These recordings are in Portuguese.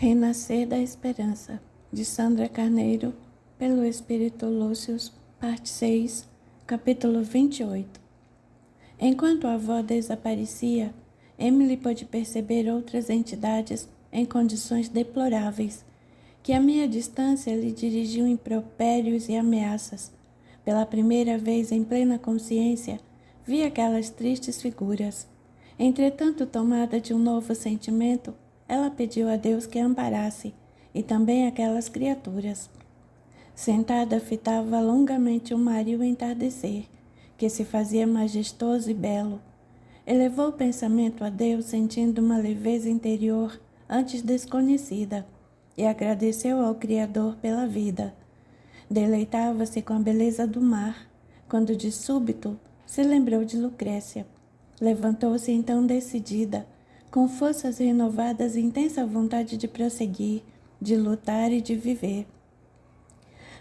Renascer da Esperança, de Sandra Carneiro, pelo Espírito Lúcio, parte 6, capítulo 28. Enquanto a avó desaparecia, Emily pôde perceber outras entidades em condições deploráveis, que à meia distância lhe dirigiam impropérios e ameaças. Pela primeira vez em plena consciência, vi aquelas tristes figuras. Entretanto, tomada de um novo sentimento, ela pediu a Deus que a amparasse, e também aquelas criaturas. Sentada, fitava longamente o mar e o entardecer, que se fazia majestoso e belo. Elevou o pensamento a Deus, sentindo uma leveza interior antes desconhecida, e agradeceu ao Criador pela vida. Deleitava-se com a beleza do mar, quando de súbito se lembrou de Lucrécia. Levantou-se então decidida, com forças renovadas e intensa vontade de prosseguir, de lutar e de viver.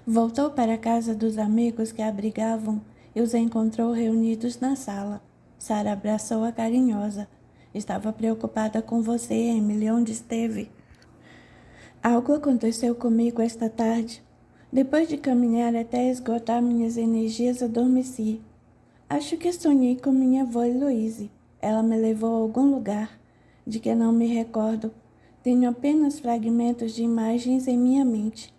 Voltou para a casa dos amigos que a abrigavam e os encontrou reunidos na sala. Sara abraçou-a carinhosa. Estava preocupada com você, Emily, onde esteve? Algo aconteceu comigo esta tarde. Depois de caminhar até esgotar minhas energias, adormeci. Acho que sonhei com minha avó Heloise. Ela me levou a algum lugar de que não me recordo. Tenho apenas fragmentos de imagens em minha mente.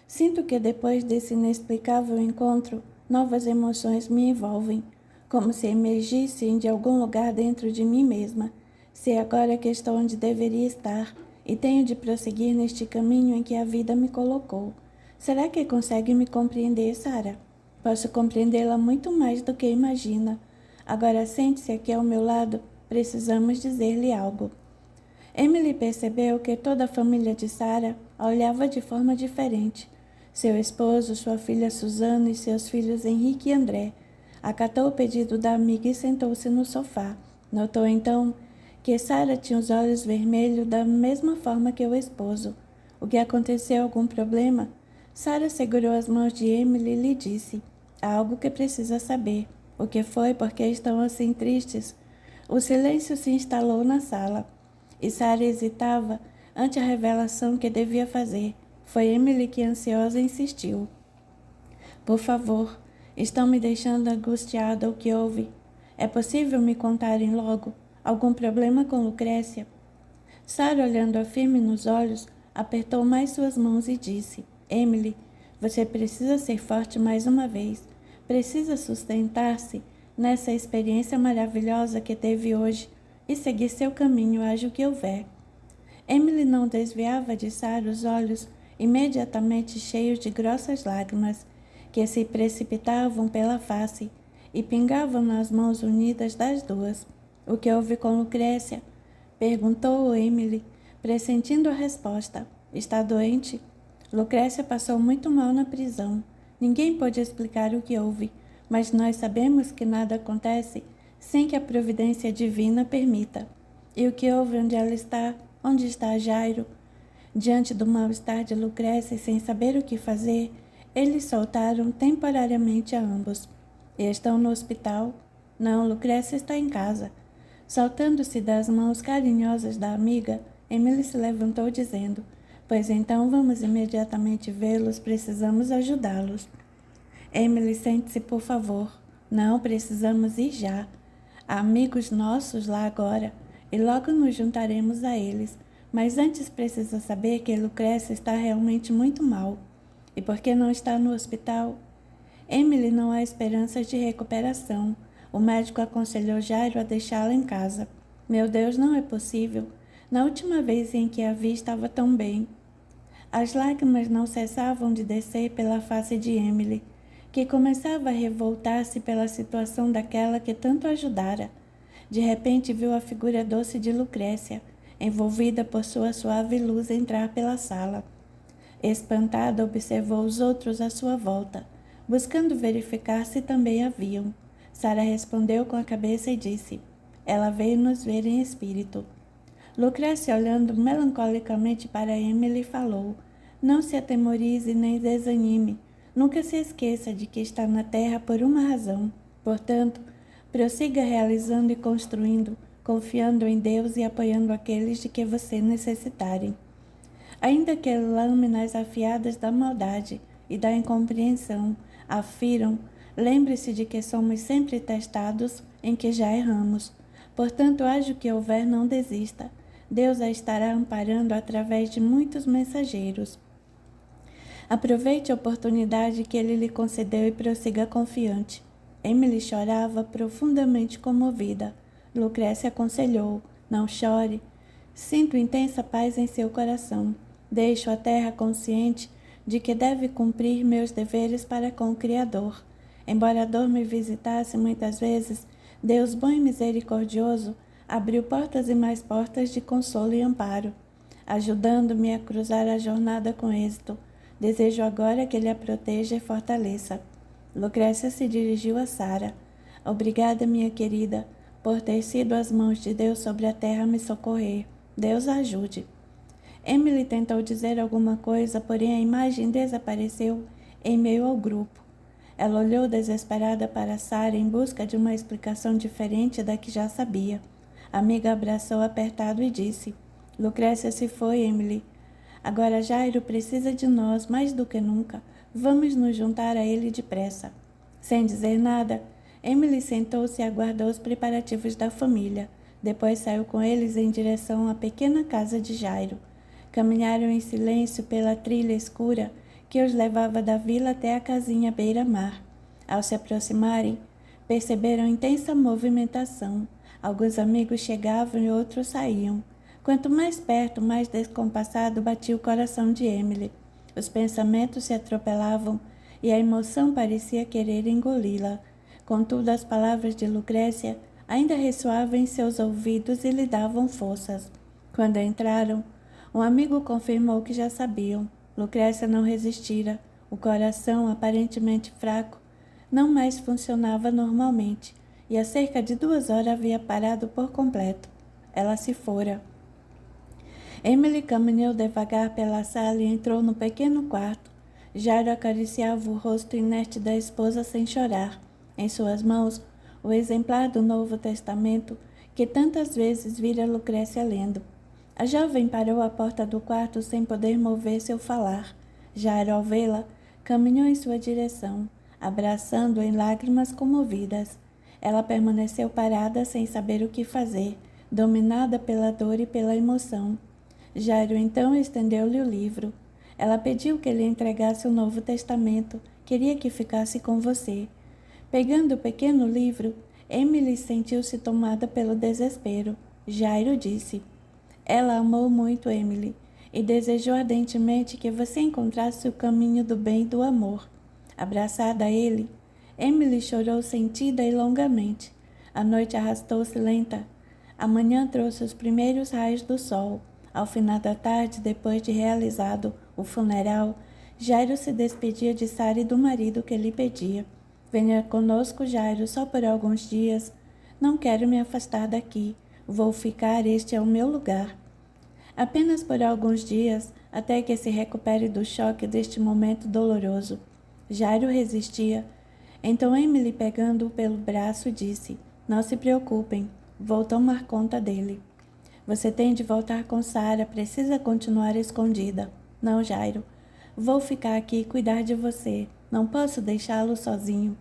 Sinto que depois desse inexplicável encontro, novas emoções me envolvem, como se emergissem de algum lugar dentro de mim mesma. Sei agora que estou onde deveria estar e tenho de prosseguir neste caminho em que a vida me colocou. Será que consegue me compreender, Sara? Posso compreendê-la muito mais do que imagina. Agora sente-se aqui ao meu lado. Precisamos dizer-lhe algo. Emily percebeu que toda a família de Sara a olhava de forma diferente. Seu esposo, sua filha Susana e seus filhos Henrique e André. Acatou o pedido da amiga e sentou-se no sofá. Notou então que Sara tinha os olhos vermelhos da mesma forma que o esposo. O que aconteceu? Algum problema? Sara segurou as mãos de Emily e lhe disse: há algo que precisa saber. O que foi? Por que estão assim tristes? O silêncio se instalou na sala, e Sara hesitava ante a revelação que devia fazer. Foi Emily que, ansiosa, insistiu. Por favor, estão me deixando angustiada. O que houve? É possível me contarem logo? Algum problema com Lucrécia? Sara, olhando-a firme nos olhos, apertou mais suas mãos e disse: Emily, você precisa ser forte mais uma vez. Precisa sustentar-se nessa experiência maravilhosa que teve hoje e seguir seu caminho, haja o que houver. Emily não desviava de Sara os olhos, imediatamente cheios de grossas lágrimas, que se precipitavam pela face e pingavam nas mãos unidas das duas. O que houve com Lucrécia? Perguntou Emily, pressentindo a resposta. Está doente? Lucrécia passou muito mal na prisão. Ninguém pôde explicar o que houve, mas nós sabemos que nada acontece sem que a providência divina permita. E o que houve? Onde ela está? Onde está Jairo? Diante do mal-estar de Lucrécia e sem saber o que fazer, eles soltaram temporariamente a ambos. E estão no hospital? Não, Lucrécia está em casa. Soltando-se das mãos carinhosas da amiga, Emily se levantou dizendo: pois então vamos imediatamente vê-los, precisamos ajudá-los. Emily, sente-se, por favor. Não, precisamos ir já. Há amigos nossos lá agora, e logo nos juntaremos a eles. Mas antes precisa saber que Lucrécia está realmente muito mal. E por que não está no hospital? Emily, não há esperanças de recuperação. O médico aconselhou Jairo a deixá-la em casa. Meu Deus, não é possível. Na última vez em que a vi estava tão bem. As lágrimas não cessavam de descer pela face de Emily, que começava a revoltar-se pela situação daquela que tanto ajudara. De repente viu a figura doce de Lucrécia, envolvida por sua suave luz, entrar pela sala. Espantada, observou os outros à sua volta, buscando verificar se também a viam. Sara respondeu com a cabeça e disse: ela veio nos ver em espírito. Lucrécia, olhando melancolicamente para Emily, falou: não se atemorize nem desanime. Nunca se esqueça de que está na terra por uma razão. Portanto, prossiga realizando e construindo, confiando em Deus e apoiando aqueles de que você necessitarem. Ainda que lâminas afiadas da maldade e da incompreensão afiram, lembre-se de que somos sempre testados em que já erramos. Portanto, haja o que houver, não desista. Deus a estará amparando através de muitos mensageiros. Aproveite a oportunidade que ele lhe concedeu e prossiga confiante. Emily chorava profundamente comovida. Lucrécia aconselhou: não chore. Sinto intensa paz em seu coração. Deixo a terra consciente de que deve cumprir meus deveres para com o Criador. Embora a dor me visitasse muitas vezes, Deus bom e misericordioso abriu portas e mais portas de consolo e amparo, ajudando-me a cruzar a jornada com êxito. Desejo agora que ele a proteja e fortaleça. Lucrécia se dirigiu a Sara. Obrigada, minha querida, por ter sido as mãos de Deus sobre a terra a me socorrer. Deus a ajude. Emily tentou dizer alguma coisa, porém a imagem desapareceu em meio ao grupo. Ela olhou desesperada para Sara em busca de uma explicação diferente da que já sabia. A amiga abraçou apertado e disse: Lucrécia se foi, Emily. Agora Jairo precisa de nós mais do que nunca. Vamos nos juntar a ele depressa. Sem dizer nada, Emily sentou-se e aguardou os preparativos da família. Depois saiu com eles em direção à pequena casa de Jairo. Caminharam em silêncio pela trilha escura que os levava da vila até a casinha beira-mar. Ao se aproximarem, perceberam intensa movimentação. Alguns amigos chegavam e outros saíam. Quanto mais perto, mais descompassado batia o coração de Emily. Os pensamentos se atropelavam e a emoção parecia querer engoli-la. Contudo, as palavras de Lucrécia ainda ressoavam em seus ouvidos e lhe davam forças. Quando entraram, um amigo confirmou que já sabiam. Lucrécia não resistira. O coração, aparentemente fraco, não mais funcionava normalmente, e há cerca de 2 horas havia parado por completo. Ela se fora. Emily caminhou devagar pela sala e entrou no pequeno quarto. Jairo acariciava o rosto inerte da esposa sem chorar. Em suas mãos, o exemplar do Novo Testamento que tantas vezes vira Lucrécia lendo. A jovem parou à porta do quarto sem poder mover-se ou falar. Jairo, ao vê-la, caminhou em sua direção, abraçando-a em lágrimas comovidas. Ela permaneceu parada sem saber o que fazer, dominada pela dor e pela emoção. Jairo então estendeu-lhe o livro. Ela pediu que lhe entregasse o Novo Testamento. Queria que ficasse com você. Pegando o pequeno livro, Emily sentiu-se tomada pelo desespero. Jairo disse: ela amou muito Emily e desejou ardentemente que você encontrasse o caminho do bem e do amor. Abraçada a ele, Emily chorou sentida e longamente. A noite arrastou-se lenta. A manhã trouxe os primeiros raios do sol. Ao final da tarde, depois de realizado o funeral, Jairo se despedia de Sara e do marido que lhe pedia: venha conosco, Jairo, só por alguns dias. Não quero me afastar daqui. Vou ficar, este é o meu lugar. Apenas por alguns dias, até que se recupere do choque deste momento doloroso. Jairo resistia. Então Emily, pegando-o pelo braço, disse: não se preocupem, vou tomar conta dele. Você tem de voltar com Sara, precisa continuar escondida. Não, Jairo. Vou ficar aqui e cuidar de você. Não posso deixá-lo sozinho.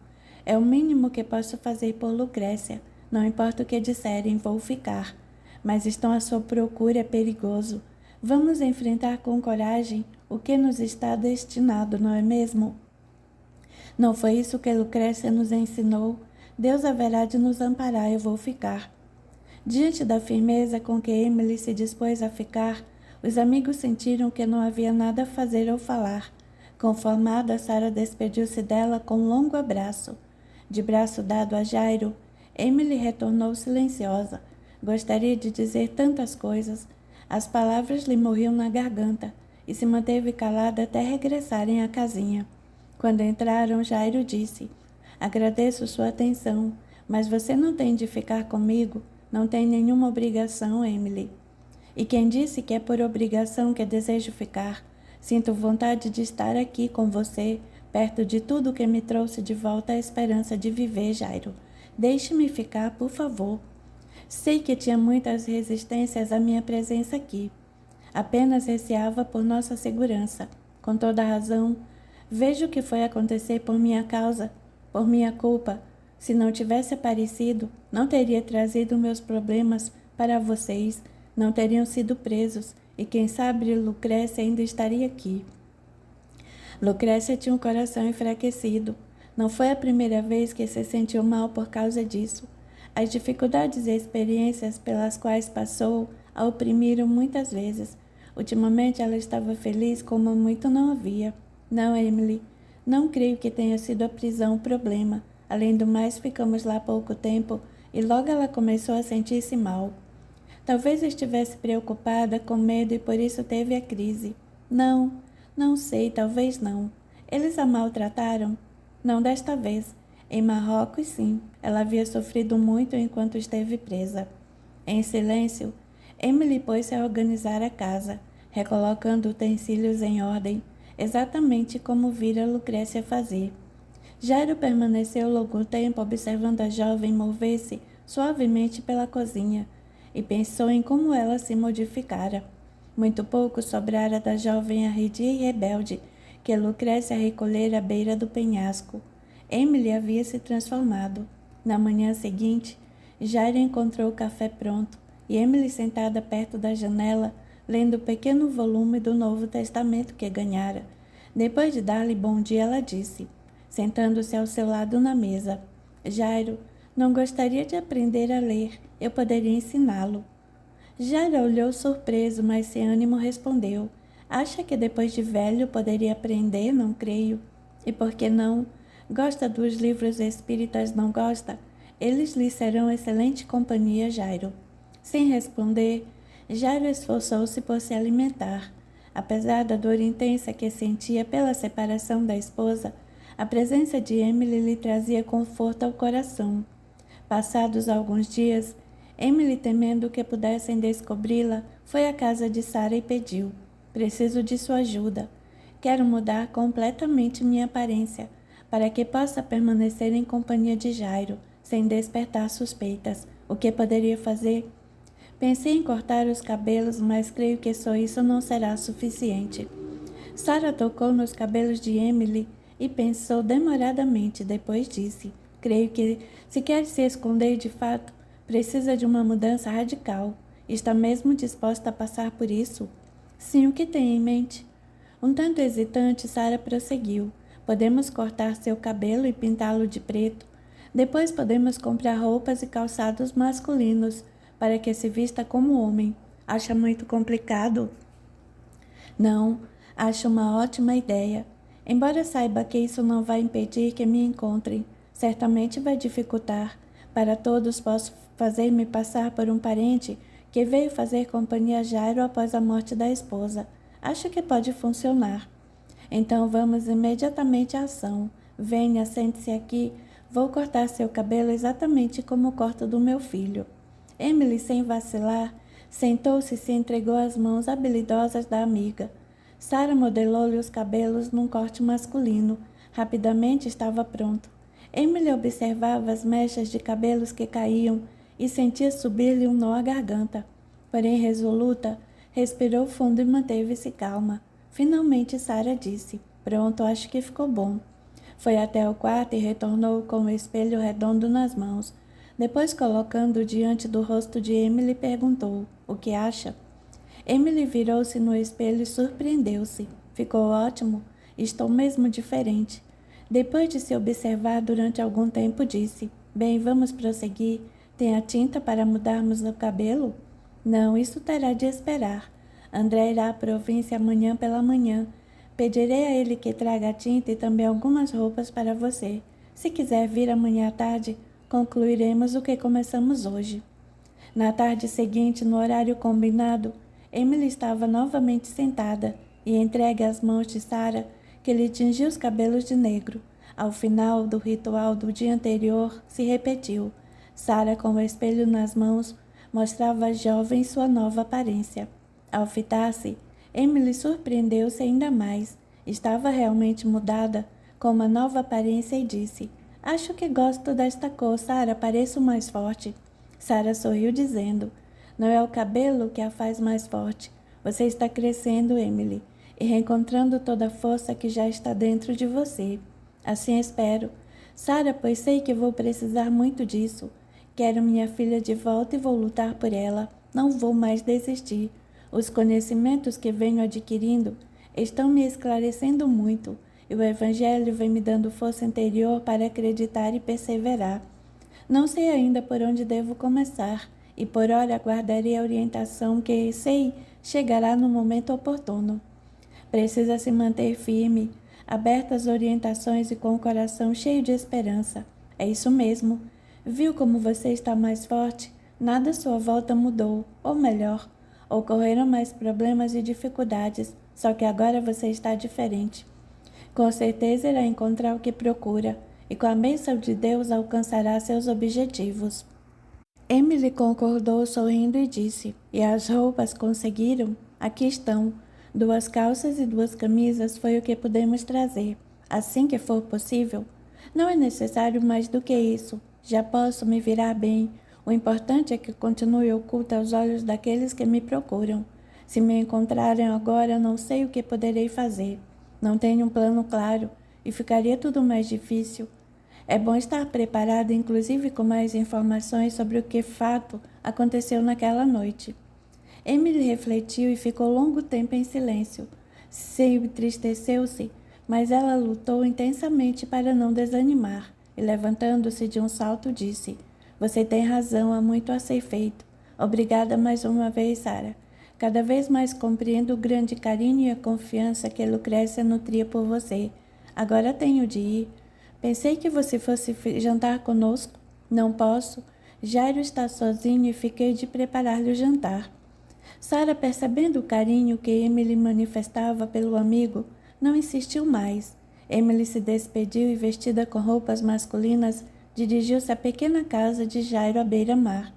É o mínimo que posso fazer por Lucrécia. Não importa o que disserem, vou ficar. Mas estão à sua procura, é perigoso. Vamos enfrentar com coragem o que nos está destinado, não é mesmo? Não foi isso que Lucrécia nos ensinou? Deus haverá de nos amparar, eu vou ficar. Diante da firmeza com que Emily se dispôs a ficar, os amigos sentiram que não havia nada a fazer ou falar. Conformada, Sara despediu-se dela com um longo abraço. De braço dado a Jairo, Emily retornou silenciosa. Gostaria de dizer tantas coisas. As palavras lhe morriam na garganta e se manteve calada até regressarem à casinha. Quando entraram, Jairo disse: agradeço sua atenção, mas você não tem de ficar comigo. Não tem nenhuma obrigação, Emily. E quem disse que é por obrigação que desejo ficar? Sinto vontade de estar aqui com você, perto de tudo que me trouxe de volta a esperança de viver, Jairo. Deixe-me ficar, por favor. Sei que tinha muitas resistências à minha presença aqui. Apenas receava por nossa segurança. Com toda razão, vejo o que foi acontecer por minha causa, por minha culpa. Se não tivesse aparecido, não teria trazido meus problemas para vocês, não teriam sido presos, e quem sabe Lucrécia ainda estaria aqui. Lucrécia tinha um coração enfraquecido. Não foi a primeira vez que se sentiu mal por causa disso. As dificuldades e experiências pelas quais passou a oprimiram muitas vezes. Ultimamente ela estava feliz como muito não havia. Não, Emily, não creio que tenha sido a prisão o problema. Além do mais, ficamos lá pouco tempo e logo ela começou a sentir-se mal. Talvez estivesse preocupada, com medo, e por isso teve a crise. Não sei, talvez não. Eles a maltrataram? Não desta vez. Em Marrocos, sim. Ela havia sofrido muito enquanto esteve presa. Em silêncio, Emily pôs-se a organizar a casa, recolocando utensílios em ordem, exatamente como vira Lucrécia fazer. Jairo permaneceu longo tempo observando a jovem mover-se suavemente pela cozinha e pensou em como ela se modificara. Muito pouco sobrara da jovem arredia e rebelde que Lucrécia recolhera à beira do penhasco. Emily havia se transformado. Na manhã seguinte, Jairo encontrou o café pronto e Emily sentada perto da janela, lendo o pequeno volume do Novo Testamento que ganhara. Depois de dar-lhe bom dia, ela disse, sentando-se ao seu lado na mesa: Jairo, não gostaria de aprender a ler. Eu poderia ensiná-lo. Jairo olhou surpreso, mas sem ânimo respondeu: Acha que depois de velho poderia aprender? Não creio. E por que não? Gosta dos livros espíritas, não gosta? Eles lhe serão excelente companhia, Jairo. Sem responder, Jairo esforçou-se por se alimentar. Apesar da dor intensa que sentia pela separação da esposa, a presença de Emily lhe trazia conforto ao coração. Passados alguns dias, Emily, temendo que pudessem descobri-la, foi à casa de Sara e pediu: Preciso de sua ajuda. Quero mudar completamente minha aparência, para que possa permanecer em companhia de Jairo, sem despertar suspeitas. O que poderia fazer? Pensei em cortar os cabelos, mas creio que só isso não será suficiente. Sara tocou nos cabelos de Emily e pensou demoradamente. Depois disse: Creio que, se quer se esconder de fato, precisa de uma mudança radical. Está mesmo disposta a passar por isso? Sim, o que tem em mente? Um tanto hesitante, Sara prosseguiu. Podemos cortar seu cabelo e pintá-lo de preto. Depois podemos comprar roupas e calçados masculinos, para que se vista como homem. Acha muito complicado? Não, acho uma ótima ideia. Embora saiba que isso não vai impedir que me encontrem, certamente vai dificultar. Para todos posso fazer-me passar por um parente que veio fazer companhia a Jairo após a morte da esposa. Acho que pode funcionar. Então vamos imediatamente à ação. Venha, sente-se aqui. Vou cortar seu cabelo exatamente como corto do meu filho. Emily, sem vacilar, sentou-se e se entregou às mãos habilidosas da amiga. Sara modelou-lhe os cabelos num corte masculino. Rapidamente estava pronto. Emily observava as mechas de cabelos que caíam e sentia subir-lhe um nó à garganta. Porém, resoluta, respirou fundo e manteve-se calma. Finalmente, Sara disse: Pronto, acho que ficou bom. Foi até o quarto e retornou com o espelho redondo nas mãos. Depois, colocando-o diante do rosto de Emily, perguntou: O que acha? Emily virou-se no espelho e surpreendeu-se. Ficou ótimo. Estou mesmo diferente. Depois de se observar durante algum tempo, disse: Bem, vamos prosseguir. Tem a tinta para mudarmos o cabelo? Não, isso terá de esperar. André irá à província amanhã pela manhã. Pedirei a ele que traga a tinta e também algumas roupas para você. Se quiser vir amanhã à tarde, concluiremos o que começamos hoje. Na tarde seguinte, no horário combinado, Emily estava novamente sentada e entregue às mãos de Sara, que lhe tingiu os cabelos de negro. Ao final do ritual do dia anterior, se repetiu. Sara, com o espelho nas mãos, mostrava à jovem sua nova aparência. Ao fitar-se, Emily surpreendeu-se ainda mais. Estava realmente mudada, com uma nova aparência, e disse: Acho que gosto desta cor, Sara, pareço mais forte. Sara sorriu, dizendo: Não é o cabelo que a faz mais forte. Você está crescendo, Emily, e reencontrando toda a força que já está dentro de você. Assim espero. Sarah, pois sei que vou precisar muito disso. Quero minha filha de volta e vou lutar por ela. Não vou mais desistir. Os conhecimentos que venho adquirindo estão me esclarecendo muito, e o Evangelho vem me dando força interior para acreditar e perseverar. Não sei ainda por onde devo começar, e por ora aguardarei a orientação que, sei, chegará no momento oportuno. Precisa se manter firme, aberta às orientações e com o coração cheio de esperança. É isso mesmo. Viu como você está mais forte? Nada à sua volta mudou, ou melhor, ocorreram mais problemas e dificuldades, só que agora você está diferente. Com certeza irá encontrar o que procura, e com a bênção de Deus alcançará seus objetivos. Emily concordou sorrindo e disse, e as roupas conseguiram? Aqui estão. 2 calças e 2 camisas foi o que pudemos trazer. Assim que for possível. Não é necessário mais do que isso. Já posso me virar bem. O importante é que continue oculta aos olhos daqueles que me procuram. Se me encontrarem agora, não sei o que poderei fazer. Não tenho um plano claro e ficaria tudo mais difícil. É bom estar preparado, inclusive com mais informações sobre o que fato aconteceu naquela noite. Emily refletiu e ficou longo tempo em silêncio. Seu entristeceu-se, mas ela lutou intensamente para não desanimar, e levantando-se de um salto disse, você tem razão, há muito a ser feito. Obrigada mais uma vez, Sarah. Cada vez mais compreendo o grande carinho e a confiança que Lucrécia nutria por você. Agora tenho de ir. Pensei que você fosse jantar conosco. Não posso. Jairo está sozinho e fiquei de preparar-lhe o jantar. Sarah, percebendo o carinho que Emily manifestava pelo amigo, não insistiu mais. Emily se despediu e, vestida com roupas masculinas, dirigiu-se à pequena casa de Jairo à beira-mar.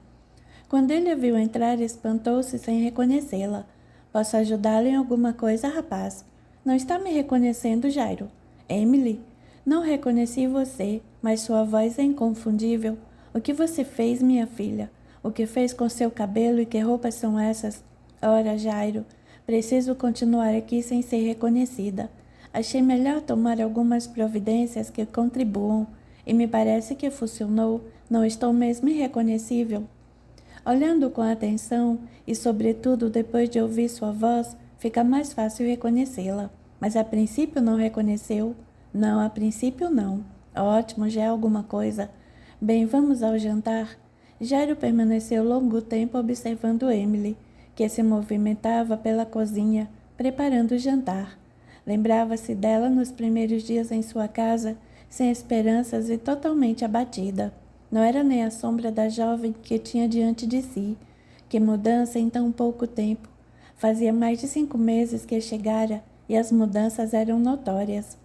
Quando ele a viu entrar, espantou-se sem reconhecê-la. Posso ajudá-la em alguma coisa, rapaz? Não está me reconhecendo, Jairo? Emily? Não reconheci você, mas sua voz é inconfundível. O que você fez, minha filha? O que fez com seu cabelo e que roupas são essas? Ora, Jairo, preciso continuar aqui sem ser reconhecida. Achei melhor tomar algumas providências que contribuam, e me parece que funcionou. Não estou mesmo irreconhecível. Olhando com atenção e, sobretudo, depois de ouvir sua voz, fica mais fácil reconhecê-la. Mas a princípio não reconheceu? Não, a princípio não. Ótimo, já é alguma coisa. Bem, vamos ao jantar. Jairo permaneceu longo tempo observando Emily, que se movimentava pela cozinha, preparando o jantar. Lembrava-se dela nos primeiros dias em sua casa, sem esperanças e totalmente abatida. Não era nem a sombra da jovem que tinha diante de si. Que mudança em tão pouco tempo! Fazia mais de 5 meses que chegara e as mudanças eram notórias.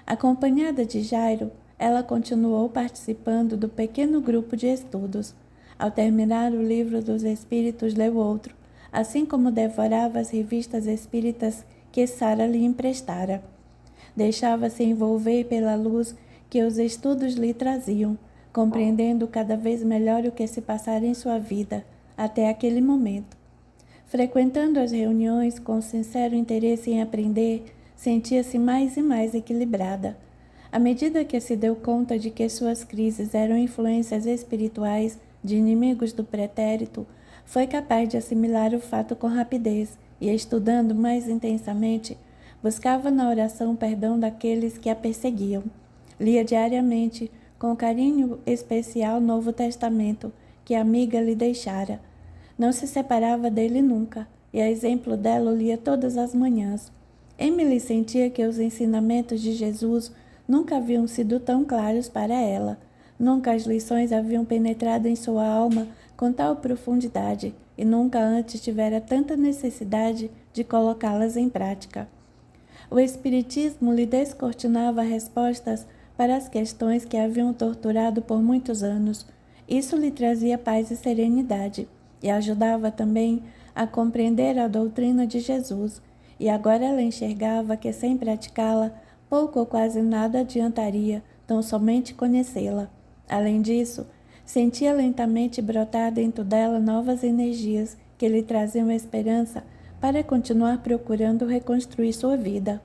Acompanhada de Jairo, ela continuou participando do pequeno grupo de estudos. Ao terminar o livro dos espíritos, leu outro, assim como devorava as revistas espíritas que Sarah lhe emprestara. Deixava-se envolver pela luz que os estudos lhe traziam, compreendendo cada vez melhor o que se passara em sua vida, até aquele momento. Frequentando as reuniões com sincero interesse em aprender, sentia-se mais e mais equilibrada. À medida que se deu conta de que suas crises eram influências espirituais de inimigos do pretérito, foi capaz de assimilar o fato com rapidez e, estudando mais intensamente, buscava na oração perdão daqueles que a perseguiam. Lia diariamente, com carinho especial, o Novo Testamento, que a amiga lhe deixara. Não se separava dele nunca, e a exemplo dela o lia todas as manhãs. Emily sentia que os ensinamentos de Jesus nunca haviam sido tão claros para ela. Nunca as lições haviam penetrado em sua alma com tal profundidade, e nunca antes tivera tanta necessidade de colocá-las em prática. O Espiritismo lhe descortinava respostas para as questões que haviam torturado por muitos anos. Isso lhe trazia paz e serenidade, e ajudava também a compreender a doutrina de Jesus, e agora ela enxergava que sem praticá-la, pouco ou quase nada adiantaria, tão somente conhecê-la. Além disso, sentia lentamente brotar dentro dela novas energias que lhe traziam esperança para continuar procurando reconstruir sua vida.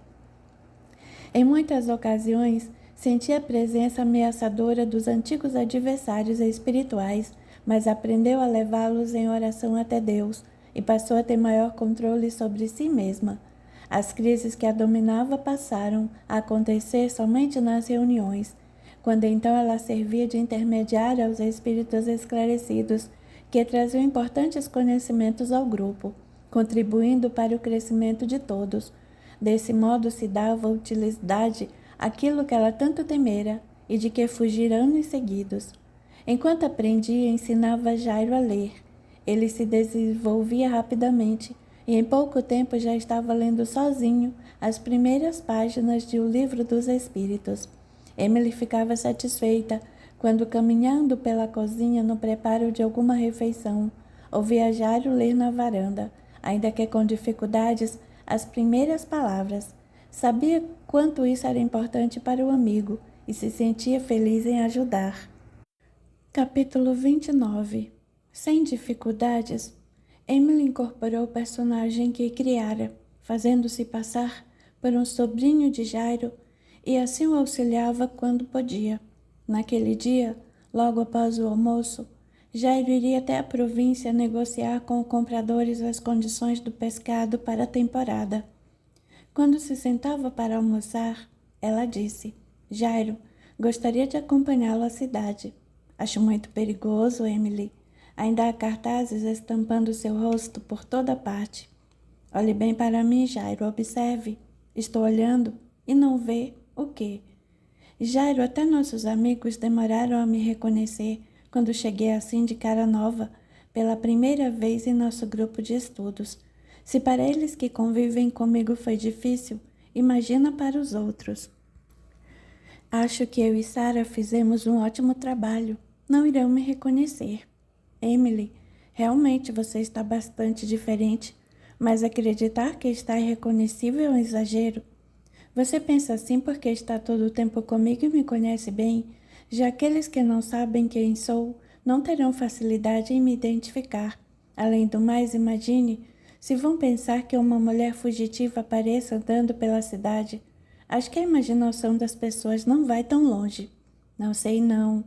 Em muitas ocasiões, sentia a presença ameaçadora dos antigos adversários espirituais, mas aprendeu a levá-los em oração até Deus e passou a ter maior controle sobre si mesma. As crises que a dominavam passaram a acontecer somente nas reuniões, quando então ela servia de intermediária aos espíritos esclarecidos, que traziam importantes conhecimentos ao grupo, contribuindo para o crescimento de todos. Desse modo se dava utilidade àquilo que ela tanto temera e de que fugira anos seguidos. Enquanto aprendia, ensinava Jairo a ler. Ele se desenvolvia rapidamente e em pouco tempo já estava lendo sozinho as primeiras páginas de O Livro dos Espíritos. Emily ficava satisfeita quando, caminhando pela cozinha no preparo de alguma refeição, ouvia Jairo ler na varanda, ainda que com dificuldades, as primeiras palavras. Sabia quanto isso era importante para o amigo e se sentia feliz em ajudar. Capítulo 29. Sem dificuldades, Emily incorporou o personagem que criara, fazendo-se passar por um sobrinho de Jairo, e assim o auxiliava quando podia. Naquele dia, logo após o almoço, Jairo iria até a província negociar com os compradores as condições do pescado para a temporada. Quando se sentava para almoçar, ela disse: Jairo, gostaria de acompanhá-lo à cidade. Acho muito perigoso, Emily. Ainda há cartazes estampando seu rosto por toda parte. Olhe bem para mim, Jairo, observe. Estou olhando e não vê o quê? Jairo, até nossos amigos demoraram a me reconhecer quando cheguei assim de cara nova, pela primeira vez em nosso grupo de estudos. Se para eles que convivem comigo foi difícil, imagina para os outros. Acho que eu e Sarah fizemos um ótimo trabalho. Não irão me reconhecer. Emily, realmente você está bastante diferente, mas acreditar que está irreconhecível é um exagero. Você pensa assim porque está todo o tempo comigo e me conhece bem, já aqueles que não sabem quem sou não terão facilidade em me identificar. Além do mais, imagine se vão pensar que uma mulher fugitiva apareça andando pela cidade. Acho que a imaginação das pessoas não vai tão longe. Não sei não.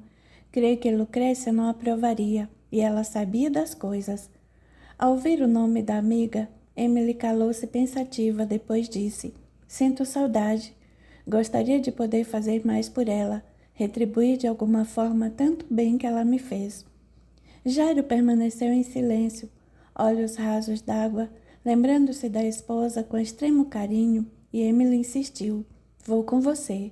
Creio que Lucrécia não aprovaria, e ela sabia das coisas. Ao ouvir o nome da amiga, Emily calou-se pensativa, depois disse: Sinto saudade. Gostaria de poder fazer mais por ela, retribuir de alguma forma tanto bem que ela me fez. Jairo permaneceu em silêncio, olhos rasos d'água, lembrando-se da esposa com extremo carinho, e Emily insistiu: Vou com você.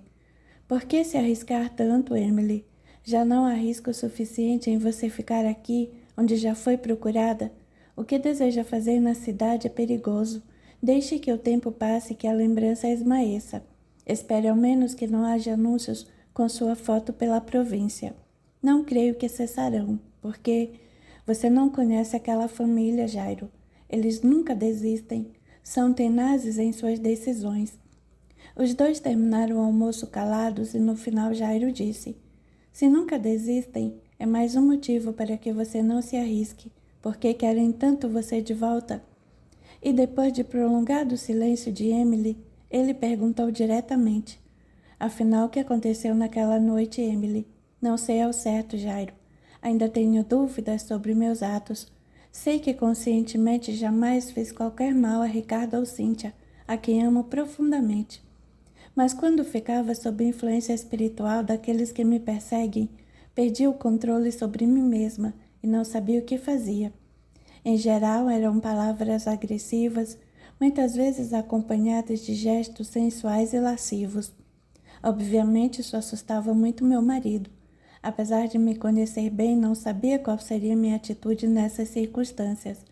Por que se arriscar tanto, Emily? Já não há risco suficiente em você ficar aqui, onde já foi procurada? O que deseja fazer na cidade é perigoso. Deixe que o tempo passe e que a lembrança esmaeça. Espere ao menos que não haja anúncios com sua foto pela província. Não creio que cessarão, porque você não conhece aquela família, Jairo. Eles nunca desistem. São tenazes em suas decisões. Os dois terminaram o almoço calados e no final Jairo disse: Se nunca desistem, é mais um motivo para que você não se arrisque, porque querem tanto você de volta. E depois de prolongado silêncio de Emily, ele perguntou diretamente: Afinal, o que aconteceu naquela noite, Emily? Não sei ao certo, Jairo. Ainda tenho dúvidas sobre meus atos. Sei que conscientemente jamais fiz qualquer mal a Ricardo ou Cíntia, a quem amo profundamente. Mas quando ficava sob influência espiritual daqueles que me perseguem, perdi o controle sobre mim mesma e não sabia o que fazia. Em geral, eram palavras agressivas, muitas vezes acompanhadas de gestos sensuais e lascivos. Obviamente, isso assustava muito meu marido. Apesar de me conhecer bem, não sabia qual seria minha atitude nessas circunstâncias.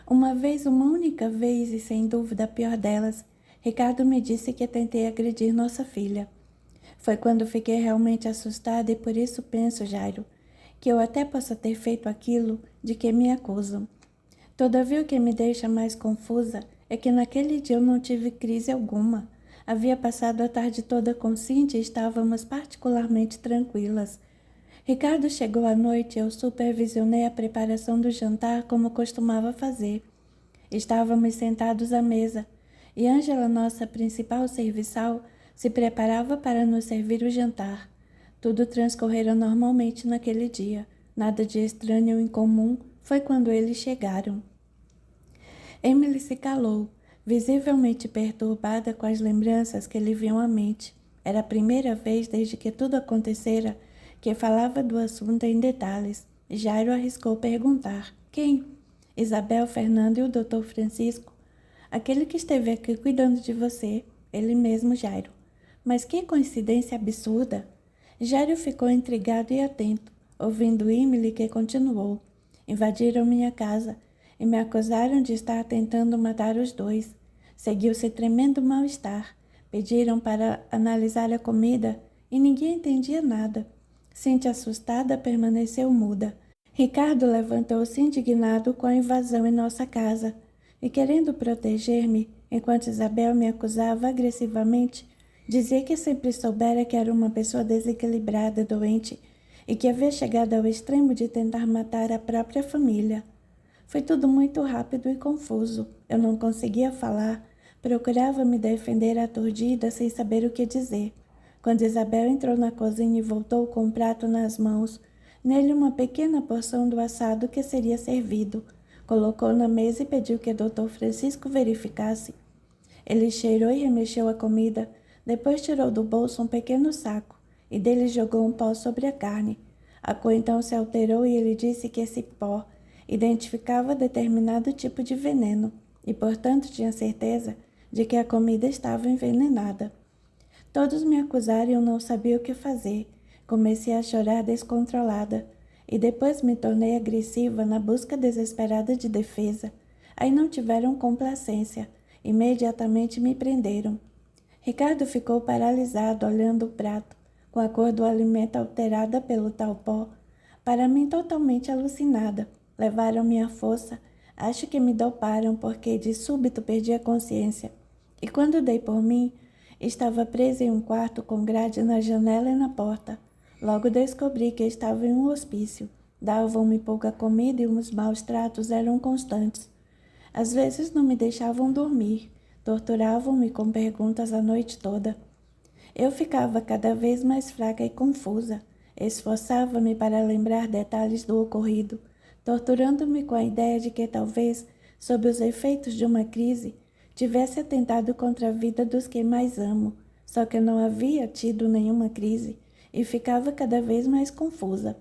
Uma única vez, e sem dúvida a pior delas, Ricardo me disse que tentei agredir nossa filha. Foi quando fiquei realmente assustada e por isso penso, Jairo, que eu até possa ter feito aquilo de que me acusam. Todavia, o que me deixa mais confusa é que naquele dia eu não tive crise alguma. Havia passado a tarde toda com Cíntia e estávamos particularmente tranquilas. Ricardo chegou à noite e eu supervisionei a preparação do jantar como costumava fazer. Estávamos sentados à mesa, e Ângela, nossa principal serviçal, se preparava para nos servir o jantar. Tudo transcorrera normalmente naquele dia. Nada de estranho ou incomum foi quando eles chegaram. Emily se calou, visivelmente perturbada com as lembranças que lhe vinham à mente. Era a primeira vez desde que tudo acontecera que falava do assunto em detalhes. Jairo arriscou perguntar: quem? Isabel, Fernando e o Dr. Francisco. Aquele que esteve aqui cuidando de você. Ele mesmo, Jairo. Mas que coincidência absurda! Jairo ficou intrigado e atento, ouvindo Emily, que continuou: invadiram minha casa e me acusaram de estar tentando matar os dois. Seguiu-se tremendo mal-estar. Pediram para analisar a comida e ninguém entendia nada. Cíntia, assustada, permaneceu muda. Ricardo levantou-se indignado com a invasão em nossa casa e, querendo proteger-me, enquanto Isabel me acusava agressivamente, dizia que sempre soubera que era uma pessoa desequilibrada, doente e que havia chegado ao extremo de tentar matar a própria família. Foi tudo muito rápido e confuso. Eu não conseguia falar. Procurava me defender aturdida, sem saber o que dizer. Quando Isabel entrou na cozinha e voltou com um prato nas mãos, nele uma pequena porção do assado que seria servido, colocou na mesa e pediu que o Dr. Francisco verificasse. Ele cheirou e remexeu a comida, depois tirou do bolso um pequeno saco e dele jogou um pó sobre a carne. A cor então se alterou e ele disse que esse pó identificava determinado tipo de veneno e, portanto, tinha certeza de que a comida estava envenenada. Todos me acusaram e eu não sabia o que fazer. Comecei a chorar descontrolada e depois me tornei agressiva na busca desesperada de defesa. Aí não tiveram complacência. Imediatamente me prenderam. Ricardo ficou paralisado olhando o prato, com a cor do alimento alterada pelo tal pó. Para mim, totalmente alucinada. Levaram-me à força. Acho que me doparam porque de súbito perdi a consciência. E quando dei por mim, estava presa em um quarto com grade na janela e na porta. Logo descobri que estava em um hospício. Davam-me pouca comida e os maus tratos eram constantes. Às vezes não me deixavam dormir. Torturavam-me com perguntas a noite toda. Eu ficava cada vez mais fraca e confusa. Esforçava-me para lembrar detalhes do ocorrido, torturando-me com a ideia de que talvez, sob os efeitos de uma crise, tivesse atentado contra a vida dos que mais amo, só que não havia tido nenhuma crise e ficava cada vez mais confusa.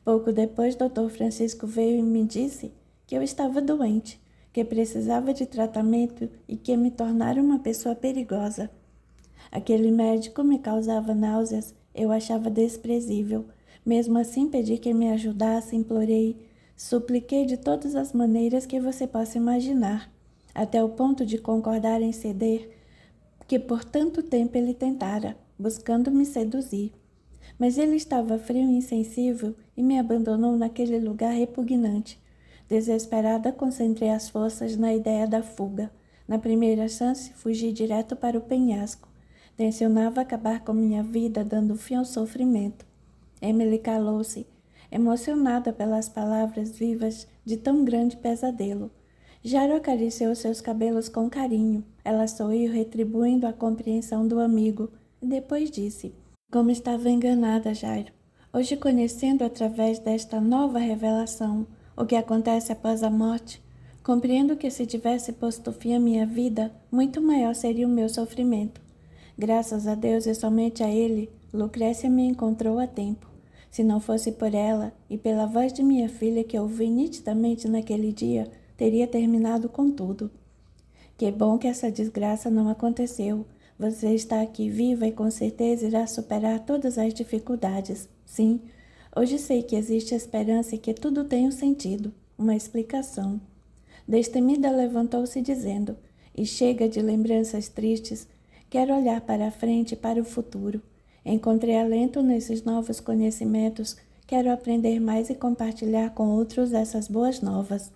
Pouco depois, Dr. Francisco veio e me disse que eu estava doente, que precisava de tratamento e que me tornara uma pessoa perigosa. Aquele médico me causava náuseas, eu achava desprezível. Mesmo assim, pedi que me ajudasse, implorei, supliquei de todas as maneiras que você possa imaginar, até o ponto de concordar em ceder, que por tanto tempo ele tentara, buscando me seduzir. Mas ele estava frio e insensível e me abandonou naquele lugar repugnante. Desesperada, concentrei as forças na ideia da fuga. Na primeira chance, fugi direto para o penhasco. Tencionava acabar com minha vida, dando fim ao sofrimento. Emily calou-se, emocionada pelas palavras vivas de tão grande pesadelo. Jairo acariciou seus cabelos com carinho. Ela sorriu, retribuindo a compreensão do amigo, e depois disse: como estava enganada, Jairo. Hoje, conhecendo através desta nova revelação o que acontece após a morte, compreendo que se tivesse posto fim à minha vida, muito maior seria o meu sofrimento. Graças a Deus e somente a Ele, Lucrécia me encontrou a tempo. Se não fosse por ela e pela voz de minha filha que ouvi nitidamente naquele dia, teria terminado com tudo. Que bom que essa desgraça não aconteceu. Você está aqui viva e com certeza irá superar todas as dificuldades. Sim, hoje sei que existe esperança e que tudo tem um sentido, uma explicação. Destemida levantou-se dizendo: e chega de lembranças tristes, quero olhar para a frente e para o futuro. Encontrei alento nesses novos conhecimentos, quero aprender mais e compartilhar com outros essas boas novas.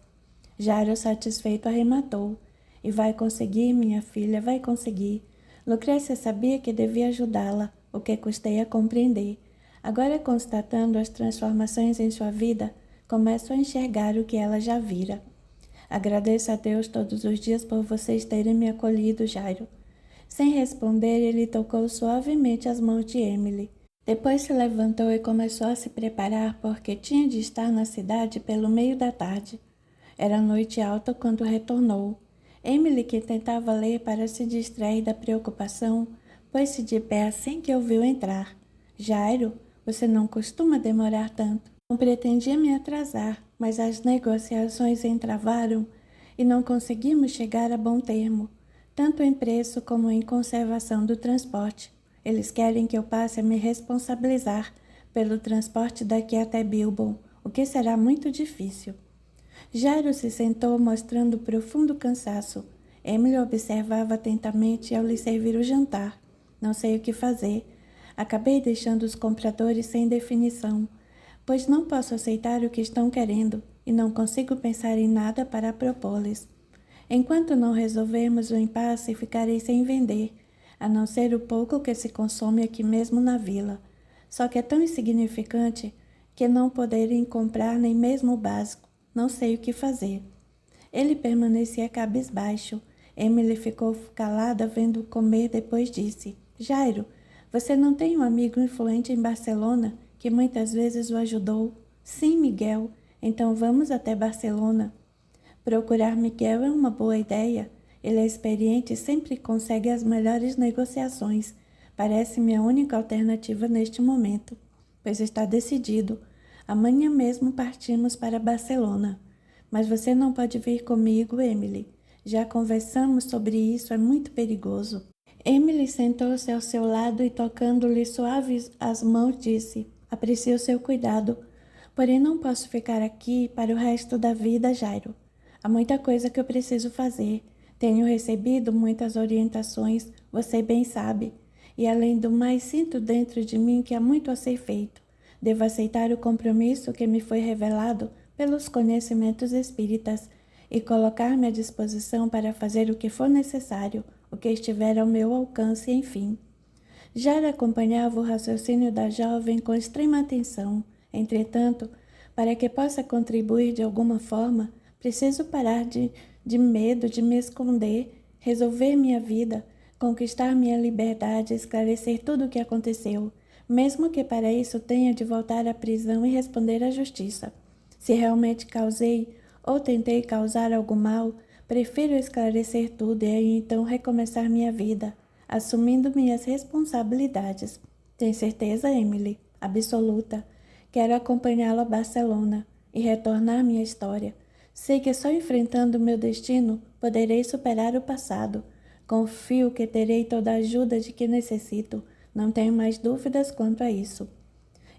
Jairo, satisfeito, arrematou: e vai conseguir, minha filha, vai conseguir. Lucrécia sabia que devia ajudá-la, o que custei a compreender. Agora, constatando as transformações em sua vida, começo a enxergar o que ela já vira. Agradeço a Deus todos os dias por vocês terem me acolhido, Jairo. Sem responder, ele tocou suavemente as mãos de Emily. Depois se levantou e começou a se preparar porque tinha de estar na cidade pelo meio da tarde. Era noite alta quando retornou. Emily, que tentava ler para se distrair da preocupação, pôs-se de pé assim que ouviu entrar. Jairo, você não costuma demorar tanto. Não pretendia me atrasar, mas as negociações entravaram e não conseguimos chegar a bom termo, tanto em preço como em conservação do transporte. Eles querem que eu passe a me responsabilizar pelo transporte daqui até Bilbon, o que será muito difícil. Jairo se sentou mostrando profundo cansaço. Emily observava atentamente ao lhe servir o jantar. Não sei o que fazer. Acabei deixando os compradores sem definição, pois não posso aceitar o que estão querendo e não consigo pensar em nada para propô-lhes. Enquanto não resolvermos o impasse, ficarei sem vender, a não ser o pouco que se consome aqui mesmo na vila. Só que é tão insignificante que não poderei comprar nem mesmo o básico. Não sei o que fazer. Ele permanecia cabisbaixo. Emily ficou calada vendo-o comer, depois disse: Jairo, você não tem um amigo influente em Barcelona que muitas vezes o ajudou? Sim, Miguel. Então vamos até Barcelona. Procurar Miguel é uma boa ideia. Ele é experiente e sempre consegue as melhores negociações. Parece-me a única alternativa neste momento, pois está decidido. Amanhã mesmo partimos para Barcelona. Mas você não pode vir comigo, Emily. Já conversamos sobre isso, é muito perigoso. Emily sentou-se ao seu lado e, tocando-lhe suaves as mãos, disse: Aprecio seu cuidado, porém não posso ficar aqui para o resto da vida, Jairo. Há muita coisa que eu preciso fazer. Tenho recebido muitas orientações, você bem sabe. E além do mais, sinto dentro de mim que há muito a ser feito. Devo aceitar o compromisso que me foi revelado pelos conhecimentos espíritas e colocar-me à disposição para fazer o que for necessário, o que estiver ao meu alcance, enfim. Jairo acompanhava o raciocínio da jovem com extrema atenção. Entretanto, para que possa contribuir de alguma forma, preciso parar de medo de me esconder, resolver minha vida, conquistar minha liberdade, esclarecer tudo o que aconteceu, mesmo que para isso tenha de voltar à prisão e responder à justiça. Se realmente causei ou tentei causar algum mal, prefiro esclarecer tudo e aí então recomeçar minha vida, assumindo minhas responsabilidades. Tem certeza, Emily? Absoluta. Quero acompanhá-lo a Barcelona e retornar minha história. Sei que só enfrentando meu destino poderei superar o passado. Confio que terei toda a ajuda de que necessito. Não tenho mais dúvidas quanto a isso.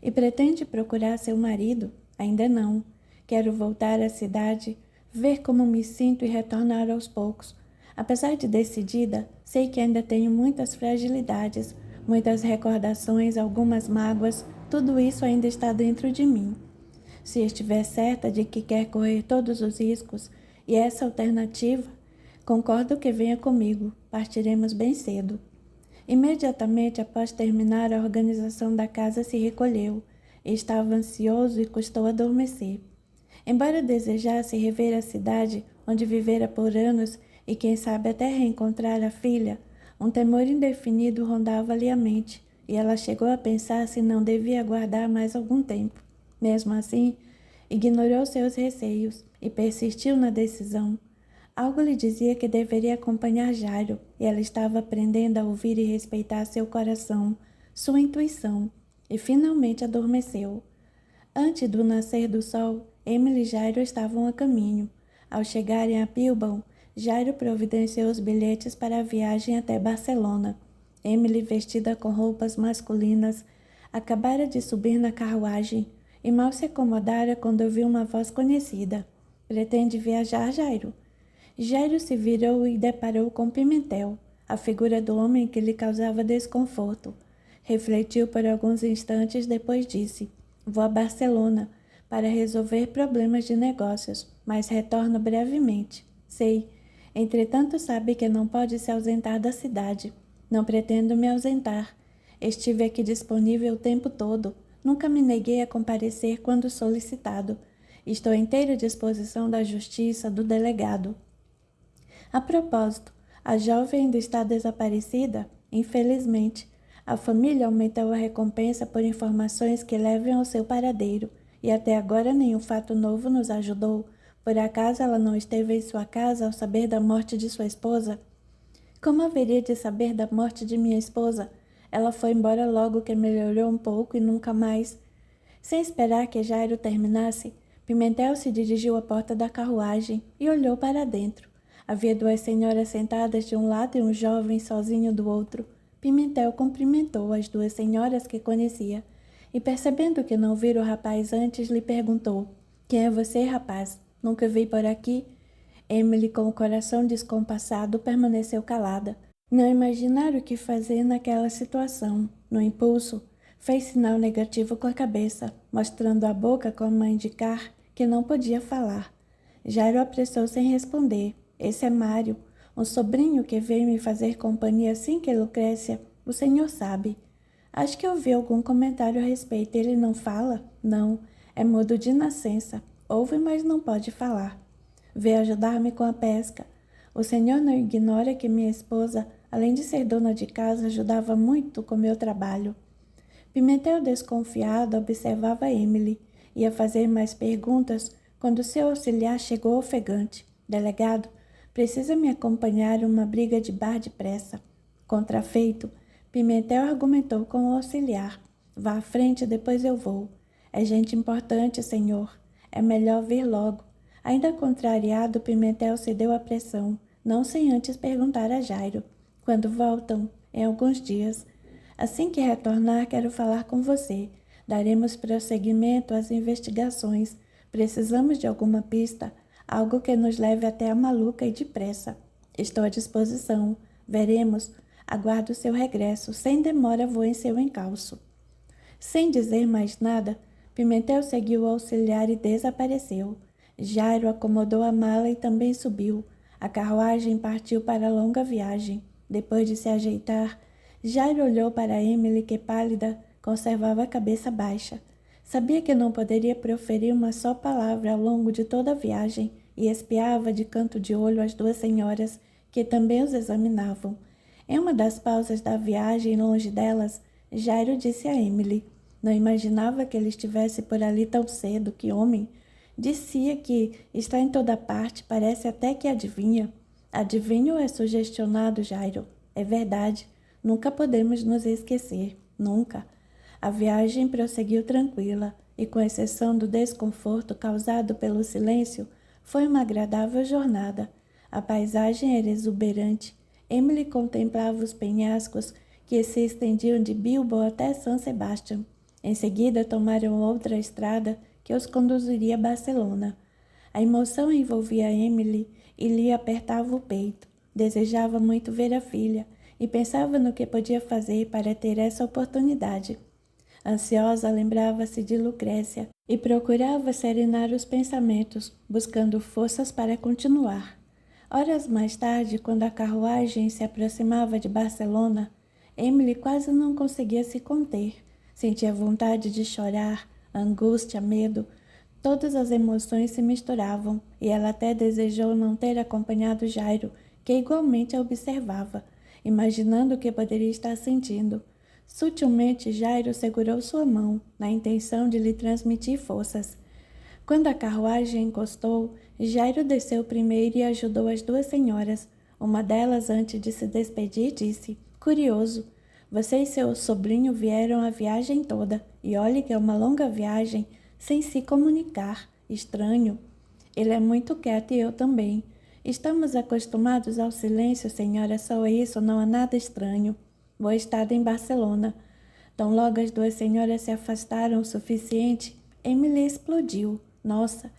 E pretende procurar seu marido? Ainda não. Quero voltar à cidade, ver como me sinto e retornar aos poucos. Apesar de decidida, sei que ainda tenho muitas fragilidades, muitas recordações, algumas mágoas. Tudo isso ainda está dentro de mim. Se estiver certa de que quer correr todos os riscos e essa alternativa, concordo que venha comigo. Partiremos bem cedo. Imediatamente após terminar, a organização da casa se recolheu. Estava ansioso e custou adormecer. Embora desejasse rever a cidade onde vivera por anos e quem sabe até reencontrar a filha, um temor indefinido rondava-lhe a mente, e ela chegou a pensar se não devia aguardar mais algum tempo. Mesmo assim, ignorou seus receios e persistiu na decisão. Algo lhe dizia que deveria acompanhar Jairo, e ela estava aprendendo a ouvir e respeitar seu coração, sua intuição, e finalmente adormeceu. Antes do nascer do sol, Emily e Jairo estavam a caminho. Ao chegarem a Bilbao, Jairo providenciou os bilhetes para a viagem até Barcelona. Emily, vestida com roupas masculinas, acabara de subir na carruagem e mal se acomodara quando ouviu uma voz conhecida. Pretende viajar, Jairo? Jairo se virou e deparou com Pimentel, a figura do homem que lhe causava desconforto. Refletiu por alguns instantes, depois disse: Vou a Barcelona para resolver problemas de negócios, mas retorno brevemente. Sei. Entretanto, sabe que não pode se ausentar da cidade. Não pretendo me ausentar. Estive aqui disponível o tempo todo. Nunca me neguei a comparecer quando solicitado. Estou à inteira disposição da justiça do delegado. A propósito, a jovem ainda está desaparecida? Infelizmente, a família aumentou a recompensa por informações que levem ao seu paradeiro, e até agora nenhum fato novo nos ajudou. Por acaso ela não esteve em sua casa ao saber da morte de sua esposa? Como haveria de saber da morte de minha esposa? Ela foi embora logo que melhorou um pouco e nunca mais. Sem esperar que Jairo terminasse, Pimentel se dirigiu à porta da carruagem e olhou para dentro. Havia duas senhoras sentadas de um lado e um jovem sozinho do outro. Pimentel cumprimentou as duas senhoras que conhecia e, percebendo que não vira o rapaz antes, lhe perguntou: "Quem é você, rapaz? Nunca vi por aqui?" Emily, com o coração descompassado, permaneceu calada. Não imaginara o que fazer naquela situação. No impulso, fez sinal negativo com a cabeça, mostrando a boca como a indicar que não podia falar. Jairo apressou-se em responder: "Esse é Mário, um sobrinho que veio me fazer companhia assim que Lucrécia, o senhor sabe." "Acho que ouvi algum comentário a respeito. Ele não fala?" "Não, é mudo de nascença. Ouve, mas não pode falar. Veio ajudar-me com a pesca. O senhor não ignora que minha esposa, além de ser dona de casa, ajudava muito com meu trabalho." Pimentel, desconfiado, observava Emily. Ia fazer mais perguntas quando seu auxiliar chegou ofegante. "Delegado, precisa me acompanhar a uma briga de bar depressa." Contrafeito, Pimentel argumentou com o auxiliar: "Vá à frente, depois eu vou." "É gente importante, senhor. É melhor vir logo." Ainda contrariado, Pimentel cedeu à pressão, não sem antes perguntar a Jairo: "Quando voltam?" "Em alguns dias." "Assim que retornar, quero falar com você. Daremos prosseguimento às investigações. Precisamos de alguma pista, algo que nos leve até a maluca e depressa." "Estou à disposição. Veremos. Aguardo seu regresso. Sem demora vou em seu encalço." Sem dizer mais nada, Pimentel seguiu o auxiliar e desapareceu. Jairo acomodou a mala e também subiu. A carruagem partiu para a longa viagem. Depois de se ajeitar, Jairo olhou para Emily, que, pálida, conservava a cabeça baixa. Sabia que não poderia proferir uma só palavra ao longo de toda a viagem e espiava de canto de olho as duas senhoras, que também os examinavam. Em uma das pausas da viagem, longe delas, Jairo disse a Emily: "Não imaginava que ele estivesse por ali tão cedo. Que homem! Dizia que está em toda parte, parece até que adivinha." "Adivinha ou é sugestionado, Jairo?" "É verdade. Nunca podemos nos esquecer. Nunca." A viagem prosseguiu tranquila e, com exceção do desconforto causado pelo silêncio, foi uma agradável jornada. A paisagem era exuberante. Emily contemplava os penhascos que se estendiam de Bilbo até San Sebastián. Em seguida, tomaram outra estrada que os conduziria a Barcelona. A emoção envolvia Emily e lhe apertava o peito. Desejava muito ver a filha e pensava no que podia fazer para ter essa oportunidade. Ansiosa, lembrava-se de Lucrécia e procurava serenar os pensamentos, buscando forças para continuar. Horas mais tarde, quando a carruagem se aproximava de Barcelona, Emily quase não conseguia se conter. Sentia vontade de chorar, angústia, medo. Todas as emoções se misturavam e ela até desejou não ter acompanhado Jairo, que igualmente a observava, imaginando o que poderia estar sentindo. Sutilmente, Jairo segurou sua mão, na intenção de lhe transmitir forças. Quando a carruagem encostou, Jairo desceu primeiro e ajudou as duas senhoras. Uma delas, antes de se despedir, disse: "Curioso, você e seu sobrinho vieram a viagem toda, e olhe que é uma longa viagem, sem se comunicar. Estranho." "Ele é muito quieto e eu também. Estamos acostumados ao silêncio, senhora, só isso, não há nada estranho." Boa estada em Barcelona. Tão logo as duas senhoras se afastaram o suficiente, Emily explodiu. "Nossa,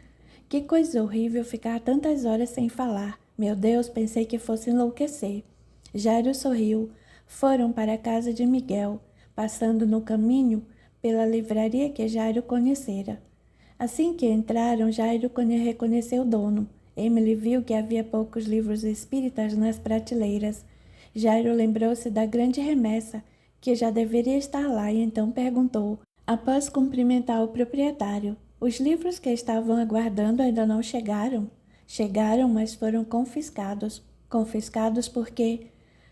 que coisa horrível ficar tantas horas sem falar. Meu Deus, pensei que fosse enlouquecer." Jairo sorriu. Foram para a casa de Miguel, passando no caminho pela livraria que Jairo conhecera. Assim que entraram, Jairo reconheceu o dono. Emily viu que havia poucos livros espíritas nas prateleiras. Jairo lembrou-se da grande remessa, que já deveria estar lá, e então perguntou, após cumprimentar o proprietário: Os livros que estavam aguardando ainda não chegaram. Chegaram, mas foram confiscados. Confiscados porque,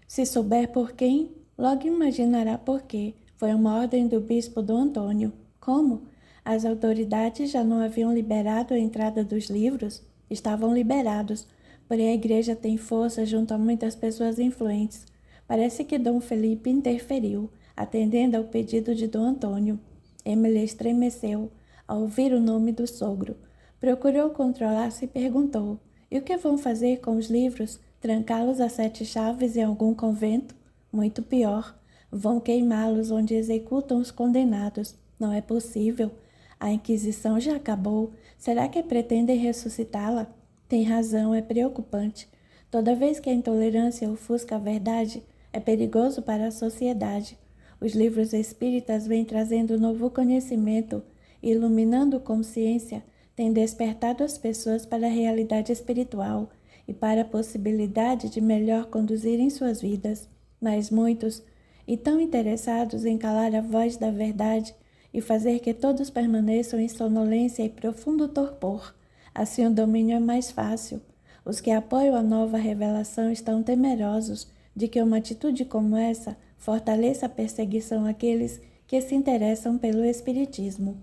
se souber por quem, logo imaginará por quê. Foi uma ordem do bispo Dom Antônio. Como? As autoridades já não haviam liberado a entrada dos livros? Estavam liberados, porém a igreja tem força junto a muitas pessoas influentes. Parece que Dom Felipe interferiu, atendendo ao pedido de Dom Antônio. Emily estremeceu ao ouvir o nome do sogro. Procurou controlar-se e perguntou: e o que vão fazer com os livros? Trancá-los a 7 chaves em algum convento? Muito pior. Vão queimá-los onde executam os condenados. Não é possível. A Inquisição já acabou. Será que pretendem ressuscitá-la? Tem razão, é preocupante. Toda vez que a intolerância ofusca a verdade, é perigoso para a sociedade. Os livros espíritas vêm trazendo novo conhecimento, iluminando consciência, têm despertado as pessoas para a realidade espiritual e para a possibilidade de melhor conduzirem suas vidas. Mas muitos, e tão interessados em calar a voz da verdade e fazer que todos permaneçam em sonolência e profundo torpor, assim o domínio é mais fácil. Os que apoiam a nova revelação estão temerosos de que uma atitude como essa fortaleça a perseguição àqueles que se interessam pelo Espiritismo.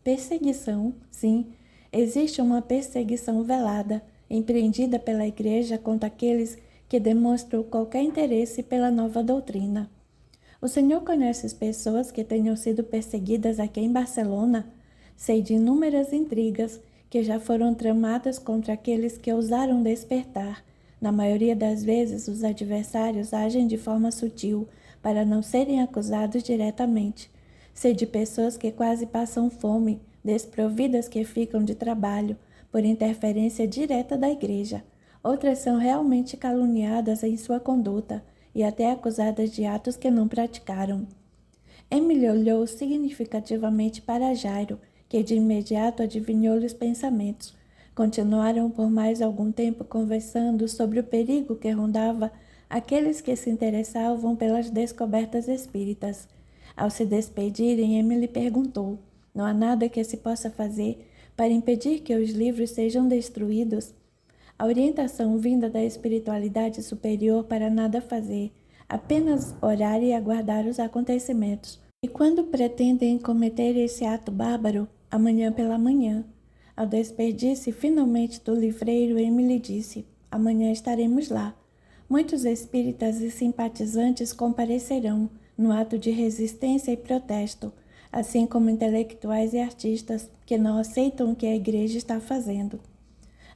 Perseguição, sim, existe uma perseguição velada, empreendida pela Igreja contra aqueles que demonstram qualquer interesse pela nova doutrina. O senhor conhece as pessoas que tenham sido perseguidas aqui em Barcelona? Sei de inúmeras intrigas que já foram tramadas contra aqueles que ousaram despertar. Na maioria das vezes, os adversários agem de forma sutil para não serem acusados diretamente. Sei de pessoas que quase passam fome, desprovidas que ficam de trabalho, por interferência direta da Igreja. Outras são realmente caluniadas em sua conduta e até acusadas de atos que não praticaram. Emily olhou significativamente para Jairo, que de imediato adivinhou-lhe os pensamentos. Continuaram por mais algum tempo conversando sobre o perigo que rondava aqueles que se interessavam pelas descobertas espíritas. Ao se despedirem, Emily perguntou: não há nada que se possa fazer para impedir que os livros sejam destruídos? A orientação vinda da espiritualidade superior para nada fazer, apenas orar e aguardar os acontecimentos. E quando pretendem cometer esse ato bárbaro? Amanhã pela manhã. Ao despedir-se finalmente do livreiro, Emily disse: amanhã estaremos lá. Muitos espíritas e simpatizantes comparecerão no ato de resistência e protesto, assim como intelectuais e artistas que não aceitam o que a igreja está fazendo.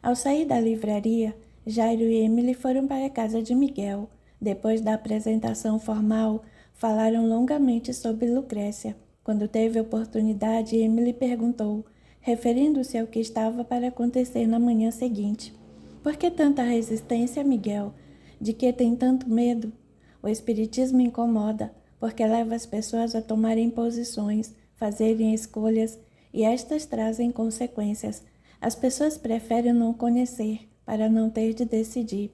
Ao sair da livraria, Jairo e Emily foram para a casa de Miguel. Depois da apresentação formal, falaram longamente sobre Lucrécia. Quando teve oportunidade, Emily perguntou, referindo-se ao que estava para acontecer na manhã seguinte: por que tanta resistência, Miguel? De que tem tanto medo? O espiritismo incomoda, porque leva as pessoas a tomarem posições, fazerem escolhas, e estas trazem consequências. As pessoas preferem não conhecer, para não ter de decidir.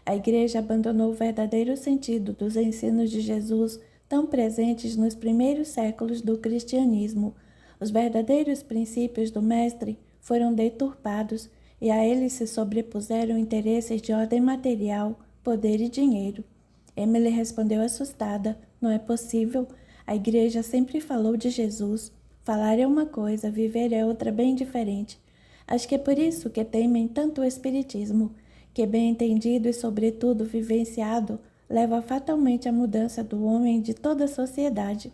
A Igreja abandonou o verdadeiro sentido dos ensinos de Jesus, tão presentes nos primeiros séculos do cristianismo. Os verdadeiros princípios do Mestre foram deturpados e a eles se sobrepuseram interesses de ordem material, poder e dinheiro. Emily respondeu assustada: não é possível. A Igreja sempre falou de Jesus. Falar é uma coisa, viver é outra bem diferente. Acho que é por isso que temem tanto o Espiritismo, que bem entendido e, sobretudo, vivenciado, leva fatalmente à mudança do homem e de toda a sociedade.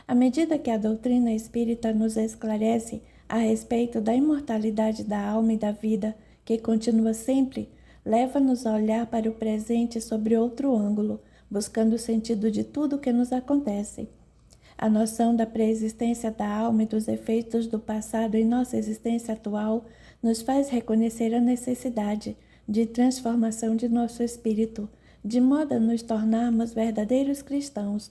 À medida que a doutrina espírita nos esclarece a respeito da imortalidade da alma e da vida, que continua sempre, leva-nos a olhar para o presente sob outro ângulo, buscando o sentido de tudo o que nos acontece. A noção da preexistência da alma e dos efeitos do passado em nossa existência atual nos faz reconhecer a necessidade de transformação de nosso espírito, de modo a nos tornarmos verdadeiros cristãos.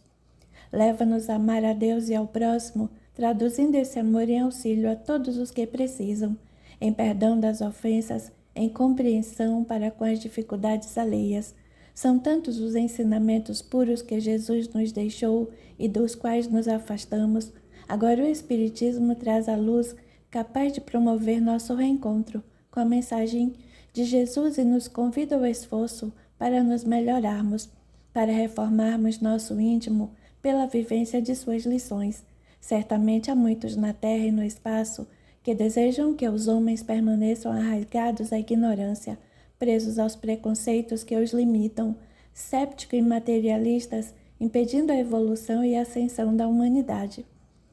Leva-nos a amar a Deus e ao próximo, traduzindo esse amor em auxílio a todos os que precisam, em perdão das ofensas, em compreensão para com as dificuldades alheias. São tantos os ensinamentos puros que Jesus nos deixou e dos quais nos afastamos. Agora o Espiritismo traz à luz capaz de promover nosso reencontro com a mensagem de Jesus e nos convida ao esforço para nos melhorarmos, para reformarmos nosso íntimo pela vivência de suas lições. Certamente há muitos na terra e no espaço que desejam que os homens permaneçam arraigados à ignorância, presos aos preconceitos que os limitam, sépticos e materialistas, impedindo a evolução e a ascensão da humanidade.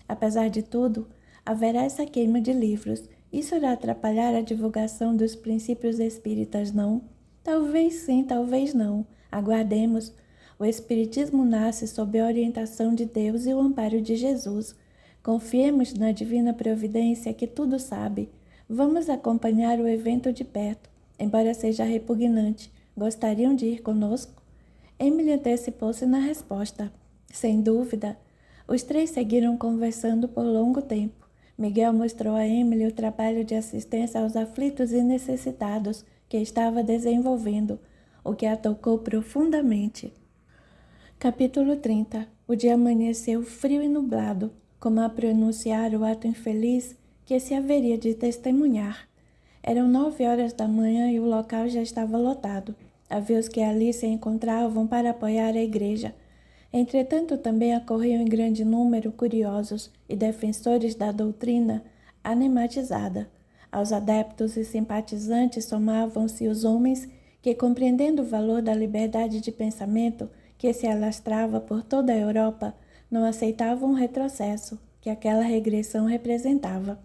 Apesar de tudo, haverá essa queima de livros. Isso irá atrapalhar a divulgação dos princípios espíritas, não? Talvez sim, talvez não. Aguardemos. O Espiritismo nasce sob a orientação de Deus e o amparo de Jesus. Confiemos na divina providência que tudo sabe. Vamos acompanhar o evento de perto, embora seja repugnante. Gostariam de ir conosco? Emily antecipou-se na resposta. Sem dúvida. Os três seguiram conversando por longo tempo. Miguel mostrou a Emily o trabalho de assistência aos aflitos e necessitados que estava desenvolvendo, o que a tocou profundamente. Capítulo 30. O dia amanheceu frio e nublado, como a pronunciar o ato infeliz que se haveria de testemunhar. Eram 9 horas da manhã e o local já estava lotado. Havia os que ali se encontravam para apoiar a igreja. Entretanto, também acorriam em grande número curiosos e defensores da doutrina anematizada. Aos adeptos e simpatizantes somavam-se os homens que, compreendendo o valor da liberdade de pensamento que se alastrava por toda a Europa, não aceitavam o retrocesso que aquela regressão representava.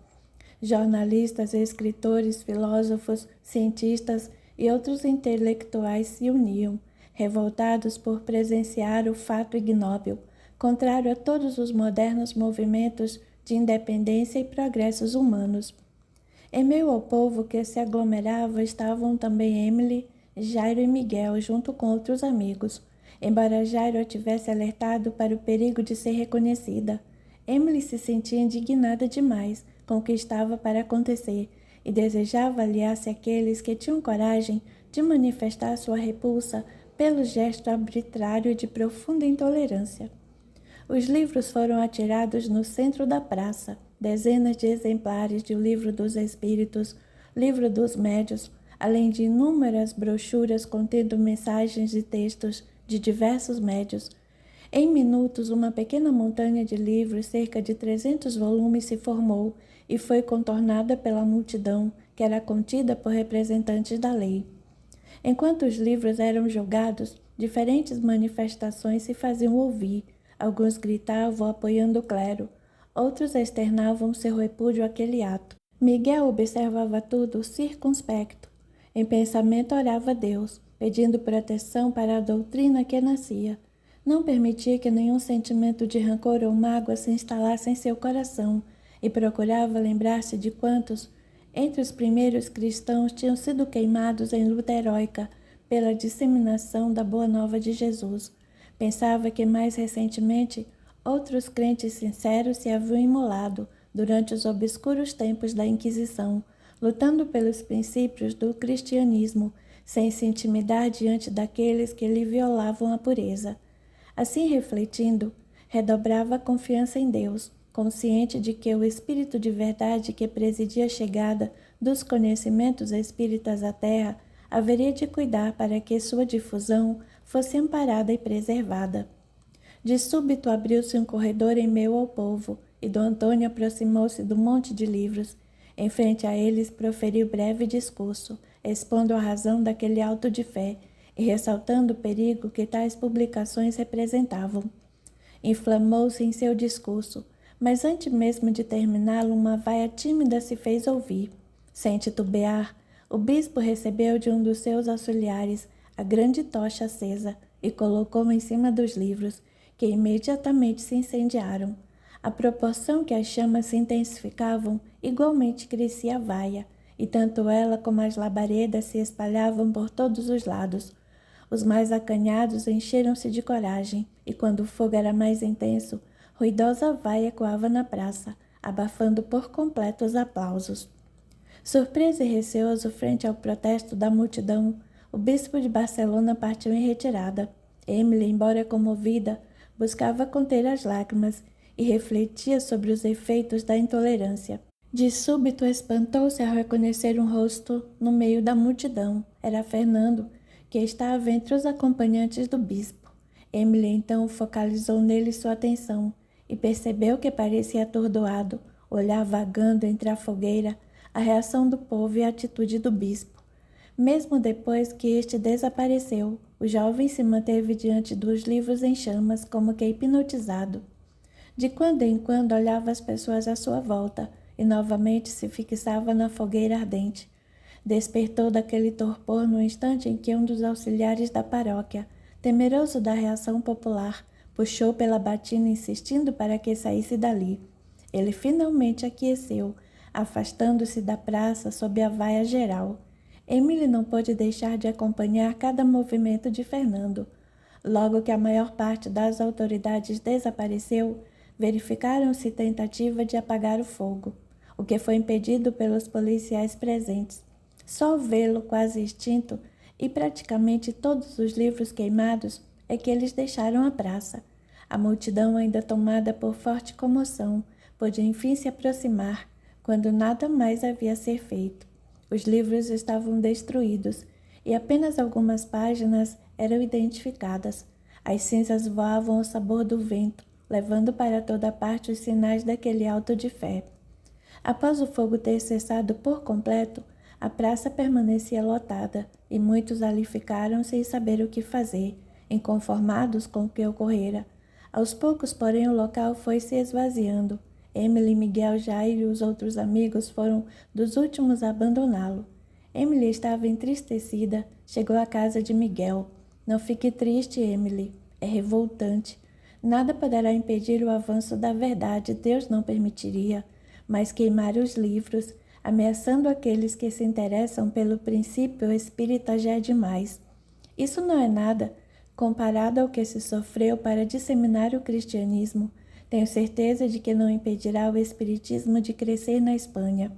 Jornalistas, escritores, filósofos, cientistas e outros intelectuais se uniam, revoltados por presenciar o fato ignóbil, contrário a todos os modernos movimentos de independência e progressos humanos. Em meio ao povo que se aglomerava estavam também Emily, Jairo e Miguel, junto com outros amigos. Embora Jairo a tivesse alertado para o perigo de ser reconhecida, Emily se sentia indignada demais com o que estava para acontecer e desejava aliar-se àqueles que tinham coragem de manifestar sua repulsa pelo gesto arbitrário e de profunda intolerância. Os livros foram atirados no centro da praça. Dezenas de exemplares de O Livro dos Espíritos, Livro dos Médios, além de inúmeras brochuras contendo mensagens e textos de diversos médios. Em minutos, uma pequena montanha de livros, cerca de 300 volumes, se formou e foi contornada pela multidão, que era contida por representantes da lei. Enquanto os livros eram julgados, diferentes manifestações se faziam ouvir. Alguns gritavam apoiando o clero, outros externavam seu repúdio àquele ato. Miguel observava tudo circunspecto. Em pensamento orava a Deus, pedindo proteção para a doutrina que nascia. Não permitia que nenhum sentimento de rancor ou mágoa se instalasse em seu coração e procurava lembrar-se de quantos, entre os primeiros cristãos, tinham sido queimados em luta heróica pela disseminação da Boa Nova de Jesus. Pensava que mais recentemente outros crentes sinceros se haviam imolado durante os obscuros tempos da Inquisição, lutando pelos princípios do cristianismo, sem se intimidar diante daqueles que lhe violavam a pureza. Assim refletindo, redobrava a confiança em Deus, consciente de que o Espírito de verdade que presidia a chegada dos conhecimentos espíritas à Terra haveria de cuidar para que sua difusão fosse amparada e preservada. De súbito abriu-se um corredor em meio ao povo, e Dom Antônio aproximou-se do monte de livros. Em frente a eles proferiu breve discurso, expondo a razão daquele auto de fé e ressaltando o perigo que tais publicações representavam. Inflamou-se em seu discurso, mas antes mesmo de terminá-lo, uma vaia tímida se fez ouvir. Sem titubear, o bispo recebeu de um dos seus auxiliares a grande tocha acesa e colocou-a em cima dos livros, que imediatamente se incendiaram. À proporção que as chamas se intensificavam, igualmente crescia a vaia, e tanto ela como as labaredas se espalhavam por todos os lados. Os mais acanhados encheram-se de coragem, e quando o fogo era mais intenso, ruidosa vaia ecoava na praça, abafando por completo os aplausos. Surpreso e receoso frente ao protesto da multidão, o bispo de Barcelona partiu em retirada. Emily, embora comovida, buscava conter as lágrimas e refletia sobre os efeitos da intolerância. De súbito espantou-se ao reconhecer um rosto no meio da multidão. Era Fernando, que estava entre os acompanhantes do bispo. Emily então focalizou nele sua atenção e percebeu que parecia atordoado, olhar vagando entre a fogueira, a reação do povo e a atitude do bispo. Mesmo depois que este desapareceu, o jovem se manteve diante dos livros em chamas, como que hipnotizado. De quando em quando olhava as pessoas à sua volta e novamente se fixava na fogueira ardente. Despertou daquele torpor no instante em que um dos auxiliares da paróquia, temeroso da reação popular, puxou pela batina insistindo para que saísse dali. Ele finalmente aqueceu, afastando-se da praça sob a vaia geral. Emily não pôde deixar de acompanhar cada movimento de Fernando. Logo que a maior parte das autoridades desapareceu, verificaram-se tentativa de apagar o fogo, o que foi impedido pelos policiais presentes. Só vê-lo quase extinto e praticamente todos os livros queimados é que eles deixaram a praça. A multidão, ainda tomada por forte comoção, pôde enfim se aproximar, quando nada mais havia a ser feito. Os livros estavam destruídos e apenas algumas páginas eram identificadas. As cinzas voavam ao sabor do vento, levando para toda parte os sinais daquele auto de fé. Após o fogo ter cessado por completo, a praça permanecia lotada e muitos ali ficaram sem saber o que fazer, inconformados com o que ocorrera. Aos poucos, porém, o local foi se esvaziando. Emily, Miguel, Jair e os outros amigos foram dos últimos a abandoná-lo. Emily estava entristecida. Chegou à casa de Miguel. Não fique triste, Emily. É revoltante. Nada poderá impedir o avanço da verdade, Deus não permitiria. Mas queimar os livros, ameaçando aqueles que se interessam pelo princípio espírita, já é demais. Isso não é nada, comparado ao que se sofreu para disseminar o cristianismo. Tenho certeza de que não impedirá o espiritismo de crescer na Espanha.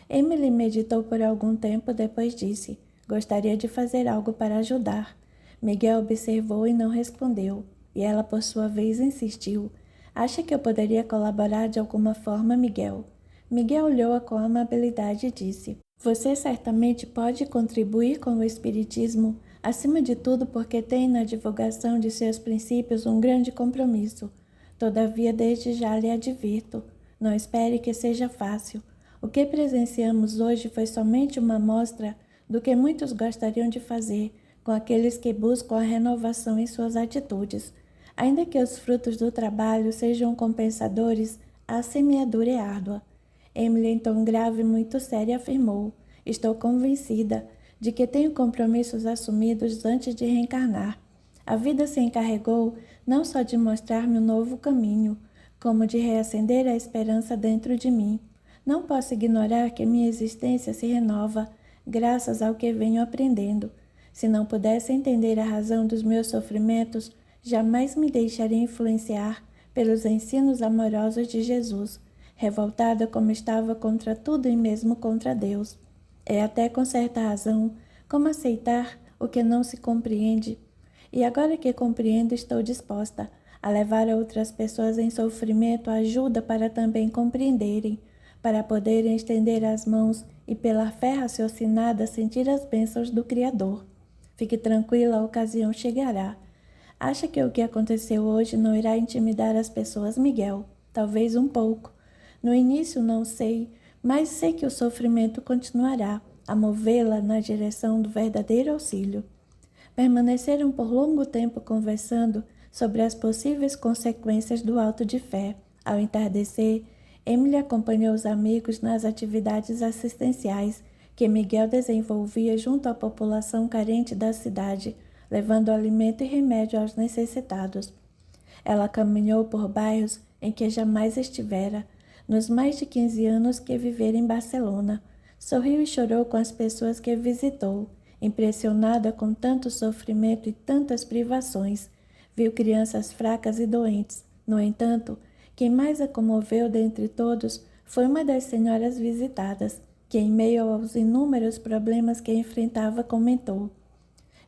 Emily meditou por algum tempo, depois disse: gostaria de fazer algo para ajudar. Miguel observou e não respondeu, e ela, por sua vez, insistiu: acha que eu poderia colaborar de alguma forma, Miguel? Miguel olhou-a com amabilidade e disse: você certamente pode contribuir com o espiritismo, acima de tudo porque tem na divulgação de seus princípios um grande compromisso. Todavia, desde já lhe advirto, não espere que seja fácil. O que presenciamos hoje foi somente uma amostra do que muitos gostariam de fazer com aqueles que buscam a renovação em suas atitudes. Ainda que os frutos do trabalho sejam compensadores, a semeadura é árdua. Emily, em tom grave e muito sério, afirmou: estou convencida de que tenho compromissos assumidos antes de reencarnar. A vida se encarregou não só de mostrar-me um novo caminho, como de reacender a esperança dentro de mim. Não posso ignorar que minha existência se renova graças ao que venho aprendendo. Se não pudesse entender a razão dos meus sofrimentos, jamais me deixaria influenciar pelos ensinos amorosos de Jesus, revoltada como estava contra tudo e mesmo contra Deus. É até com certa razão como aceitar o que não se compreende. E agora que compreendo, estou disposta a levar a outras pessoas em sofrimento ajuda para também compreenderem, para poderem estender as mãos e pela fé raciocinada sentir as bênçãos do Criador. Fique tranquila, a ocasião chegará. Acha que o que aconteceu hoje não irá intimidar as pessoas, Miguel? Talvez um pouco. No início não sei, mas sei que o sofrimento continuará a movê-la na direção do verdadeiro auxílio. Permaneceram por longo tempo conversando sobre as possíveis consequências do auto de fé. Ao entardecer, Emily acompanhou os amigos nas atividades assistenciais que Miguel desenvolvia junto à população carente da cidade, levando alimento e remédio aos necessitados. Ela caminhou por bairros em que jamais estivera, nos mais de 15 anos que vivera em Barcelona. Sorriu e chorou com as pessoas que visitou, impressionada com tanto sofrimento e tantas privações. Viu crianças fracas e doentes. No entanto, quem mais a comoveu dentre todos foi uma das senhoras visitadas, que, em meio aos inúmeros problemas que enfrentava, comentou: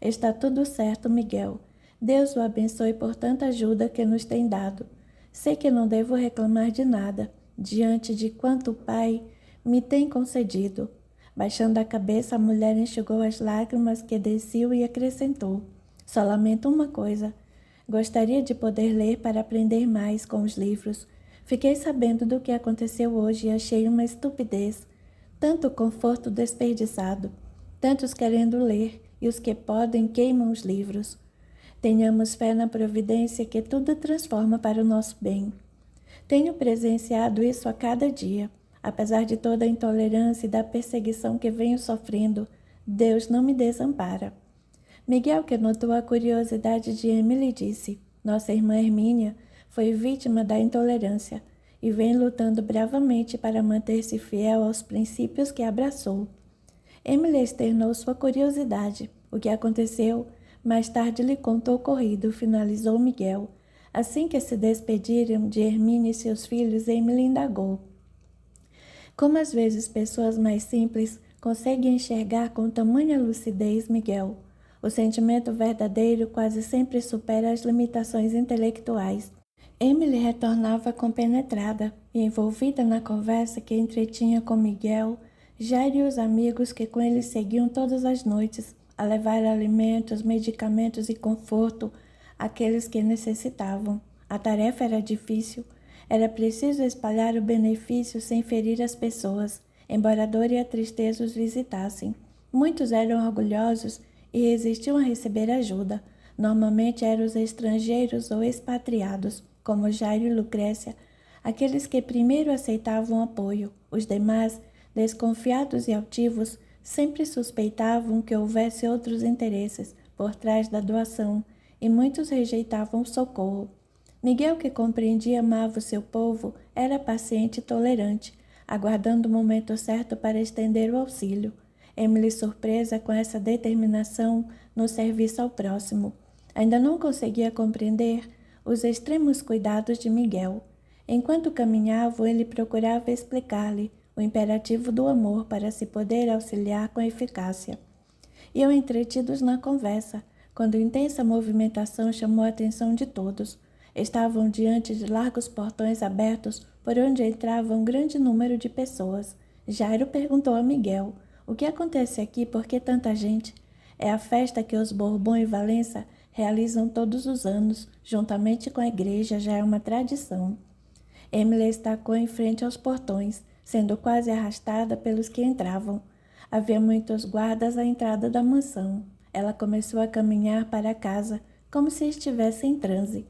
está tudo certo, Miguel. Deus o abençoe por tanta ajuda que nos tem dado. Sei que não devo reclamar de nada, diante de quanto o Pai me tem concedido. Baixando a cabeça, a mulher enxugou as lágrimas que desciam e acrescentou: só lamento uma coisa. Gostaria de poder ler para aprender mais com os livros. Fiquei sabendo do que aconteceu hoje e achei uma estupidez. Tanto conforto desperdiçado. Tantos querendo ler e os que podem queimam os livros. Tenhamos fé na providência que tudo transforma para o nosso bem. Tenho presenciado isso a cada dia. Apesar de toda a intolerância e da perseguição que venho sofrendo, Deus não me desampara. Miguel, que notou a curiosidade de Emily, disse: nossa irmã Hermínia foi vítima da intolerância e vem lutando bravamente para manter-se fiel aos princípios que abraçou. Emily externou sua curiosidade. O que aconteceu? Mais tarde lhe contou o ocorrido, finalizou Miguel. Assim que se despediram de Hermínia e seus filhos, Emily indagou: como às vezes pessoas mais simples conseguem enxergar com tamanha lucidez, Miguel? O sentimento verdadeiro quase sempre supera as limitações intelectuais. Emily retornava compenetrada e envolvida na conversa que entretinha com Miguel, Jair e os amigos que com ele seguiam todas as noites a levar alimentos, medicamentos e conforto àqueles que necessitavam. A tarefa era difícil. Era preciso espalhar o benefício sem ferir as pessoas, embora a dor e a tristeza os visitassem. Muitos eram orgulhosos e resistiam a receber ajuda. Normalmente eram os estrangeiros ou expatriados, como Jairo e Lucrécia, aqueles que primeiro aceitavam apoio. Os demais, desconfiados e altivos, sempre suspeitavam que houvesse outros interesses por trás da doação, e muitos rejeitavam o socorro. Miguel, que compreendia e amava o seu povo, era paciente e tolerante, aguardando o momento certo para estender o auxílio. Emily, surpresa com essa determinação no serviço ao próximo, ainda não conseguia compreender os extremos cuidados de Miguel. Enquanto caminhavam, ele procurava explicar-lhe o imperativo do amor para se poder auxiliar com eficácia. Iam entretidos na conversa, quando intensa movimentação chamou a atenção de todos. Estavam diante de largos portões abertos por onde entrava um grande número de pessoas. Jairo perguntou a Miguel: o que acontece aqui? Por que tanta gente? É a festa que os Bourbon e Valença realizam todos os anos, juntamente com a igreja, já é uma tradição. Emily estacou em frente aos portões, sendo quase arrastada pelos que entravam. Havia muitos guardas à entrada da mansão. Ela começou a caminhar para casa, como se estivesse em transe.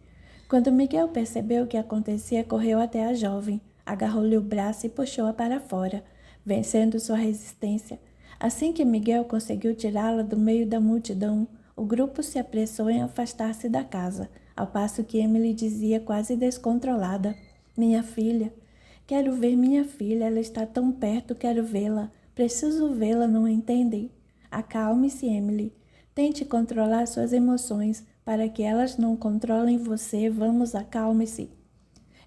Quando Miguel percebeu o que acontecia, correu até a jovem, agarrou-lhe o braço e puxou-a para fora, vencendo sua resistência. Assim que Miguel conseguiu tirá-la do meio da multidão, o grupo se apressou em afastar-se da casa, ao passo que Emily dizia quase descontrolada: minha filha, quero ver minha filha, ela está tão perto, quero vê-la, preciso vê-la, não entendem? Acalme-se, Emily, tente controlar suas emoções, para que elas não controlem você, vamos, acalme-se.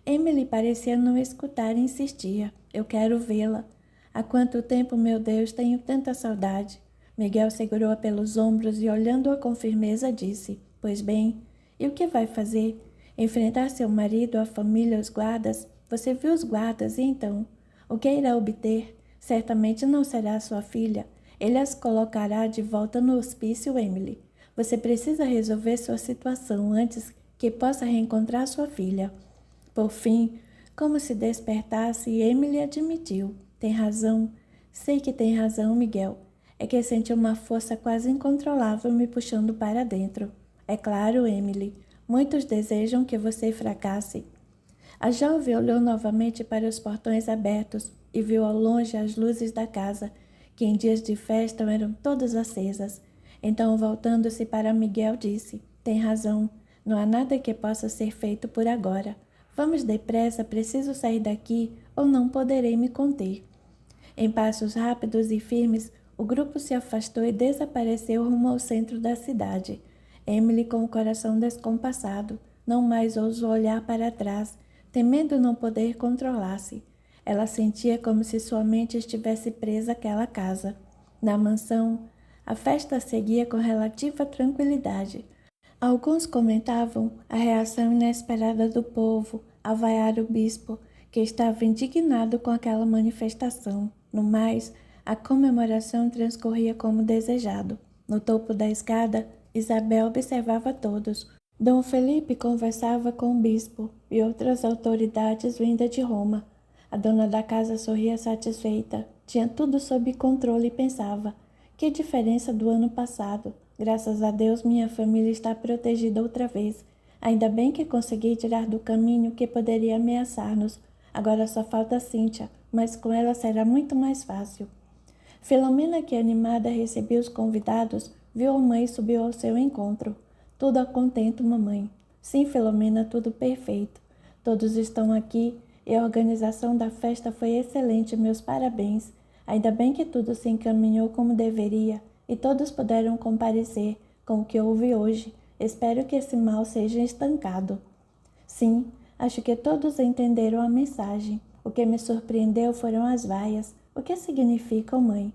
Emily parecia não escutar e insistia: eu quero vê-la. Há quanto tempo, meu Deus, tenho tanta saudade. Miguel segurou-a pelos ombros e, olhando-a com firmeza, disse: pois bem, e o que vai fazer? Enfrentar seu marido, a família, os guardas? Você viu os guardas, e então? O que irá obter? Certamente não será sua filha. Ele as colocará de volta no hospício, Emily. Você precisa resolver sua situação antes que possa reencontrar sua filha. Por fim, como se despertasse, Emily admitiu: tem razão. Sei que tem razão, Miguel. É que senti uma força quase incontrolável me puxando para dentro. É claro, Emily. Muitos desejam que você fracasse. A jovem olhou novamente para os portões abertos e viu ao longe as luzes da casa, que em dias de festa eram todas acesas. Então, voltando-se para Miguel, disse: tem razão. Não há nada que possa ser feito por agora. Vamos depressa, preciso sair daqui ou não poderei me conter. Em passos rápidos e firmes, o grupo se afastou e desapareceu rumo ao centro da cidade. Emily, com o coração descompassado, não mais ousou olhar para trás, temendo não poder controlar-se. Ela sentia como se sua mente estivesse presa àquela casa. Na mansão, a festa seguia com relativa tranquilidade. Alguns comentavam a reação inesperada do povo ao vaiar o bispo, que estava indignado com aquela manifestação. No mais, a comemoração transcorria como desejado. No topo da escada, Isabel observava todos. Dom Felipe conversava com o bispo e outras autoridades vindas de Roma. A dona da casa sorria satisfeita. Tinha tudo sob controle e pensava: que diferença do ano passado. Graças a Deus minha família está protegida outra vez. Ainda bem que consegui tirar do caminho que poderia ameaçar-nos. Agora só falta Cíntia, mas com ela será muito mais fácil. Filomena, que animada recebia os convidados, viu a mãe e subiu ao seu encontro. Tudo a contento, mamãe. Sim, Filomena, tudo perfeito. Todos estão aqui e a organização da festa foi excelente, meus parabéns. Ainda bem que tudo se encaminhou como deveria e todos puderam comparecer com o que houve hoje. Espero que esse mal seja estancado. Sim, acho que todos entenderam a mensagem. O que me surpreendeu foram as vaias. O que significam, mãe?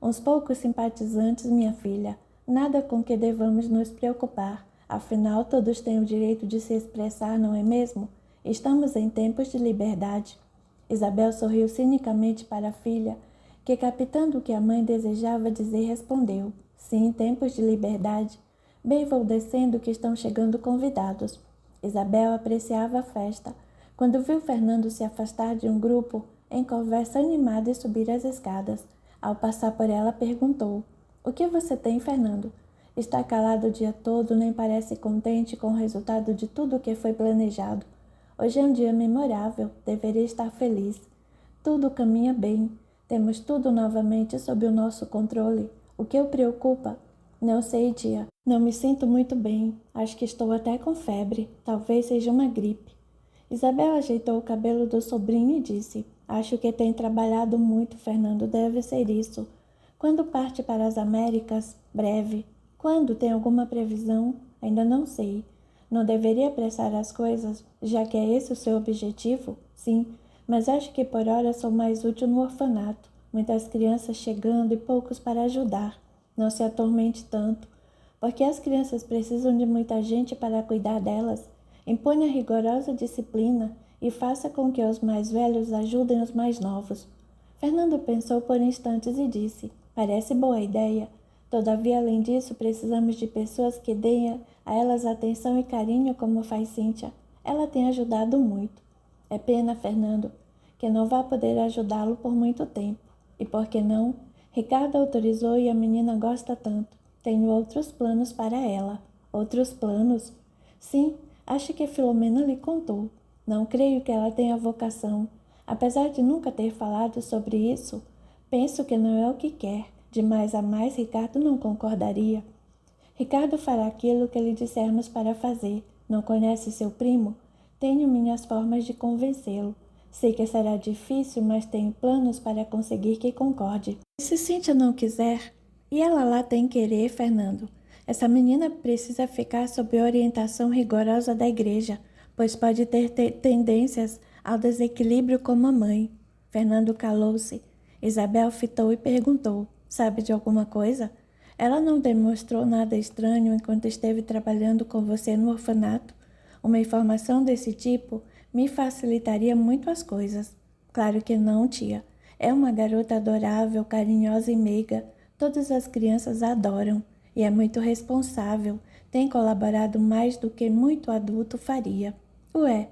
Uns poucos simpatizantes, minha filha. Nada com que devamos nos preocupar. Afinal, todos têm o direito de se expressar, não é mesmo? Estamos em tempos de liberdade. Isabel sorriu cinicamente para a filha, que, captando o que a mãe desejava dizer, respondeu: sim, tempos de liberdade. Bem, vou descendo que estão chegando convidados. Isabel apreciava a festa. Quando viu Fernando se afastar de um grupo em conversa animada e subir as escadas, ao passar por ela, perguntou: o que você tem, Fernando? Está calado o dia todo, nem parece contente com o resultado de tudo o que foi planejado. Hoje é um dia memorável, deveria estar feliz. Tudo caminha bem. Temos tudo novamente sob o nosso controle. O que o preocupa? Não sei, tia. Não me sinto muito bem. Acho que estou até com febre. Talvez seja uma gripe. Isabel ajeitou o cabelo do sobrinho e disse: acho que tem trabalhado muito, Fernando. Deve ser isso. Quando parte para as Américas? Breve. Quando? Tem alguma previsão? Ainda não sei. Não deveria apressar as coisas, já que é esse o seu objetivo? Sim, mas acho que por hora sou mais útil no orfanato. Muitas crianças chegando e poucos para ajudar. Não se atormente tanto, porque as crianças precisam de muita gente para cuidar delas. Imponha rigorosa disciplina e faça com que os mais velhos ajudem os mais novos. Fernando pensou por instantes e disse: parece boa ideia. Todavia, além disso, precisamos de pessoas que deem a elas atenção e carinho como faz Cíntia. Ela tem ajudado muito. É pena, Fernando, que não vá poder ajudá-lo por muito tempo. E por que não? Ricardo autorizou e a menina gosta tanto. Tenho outros planos para ela. Outros planos? Sim, acho que Filomena lhe contou. Não creio que ela tenha vocação. Apesar de nunca ter falado sobre isso, penso que não é o que quer. De mais a mais, Ricardo não concordaria. Ricardo fará aquilo que lhe dissermos para fazer. Não conhece seu primo? Tenho minhas formas de convencê-lo. Sei que será difícil, mas tenho planos para conseguir que concorde. E se Cíntia não quiser? E ela lá tem querer, Fernando. Essa menina precisa ficar sob orientação rigorosa da igreja, pois pode ter tendências ao desequilíbrio como a mãe. Fernando calou-se. Isabel fitou e perguntou: sabe de alguma coisa? Ela não demonstrou nada estranho enquanto esteve trabalhando com você no orfanato. Uma informação desse tipo me facilitaria muito as coisas. Claro que não, tia. É uma garota adorável, carinhosa e meiga. Todas as crianças a adoram. E é muito responsável. Tem colaborado mais do que muito adulto faria. Ué,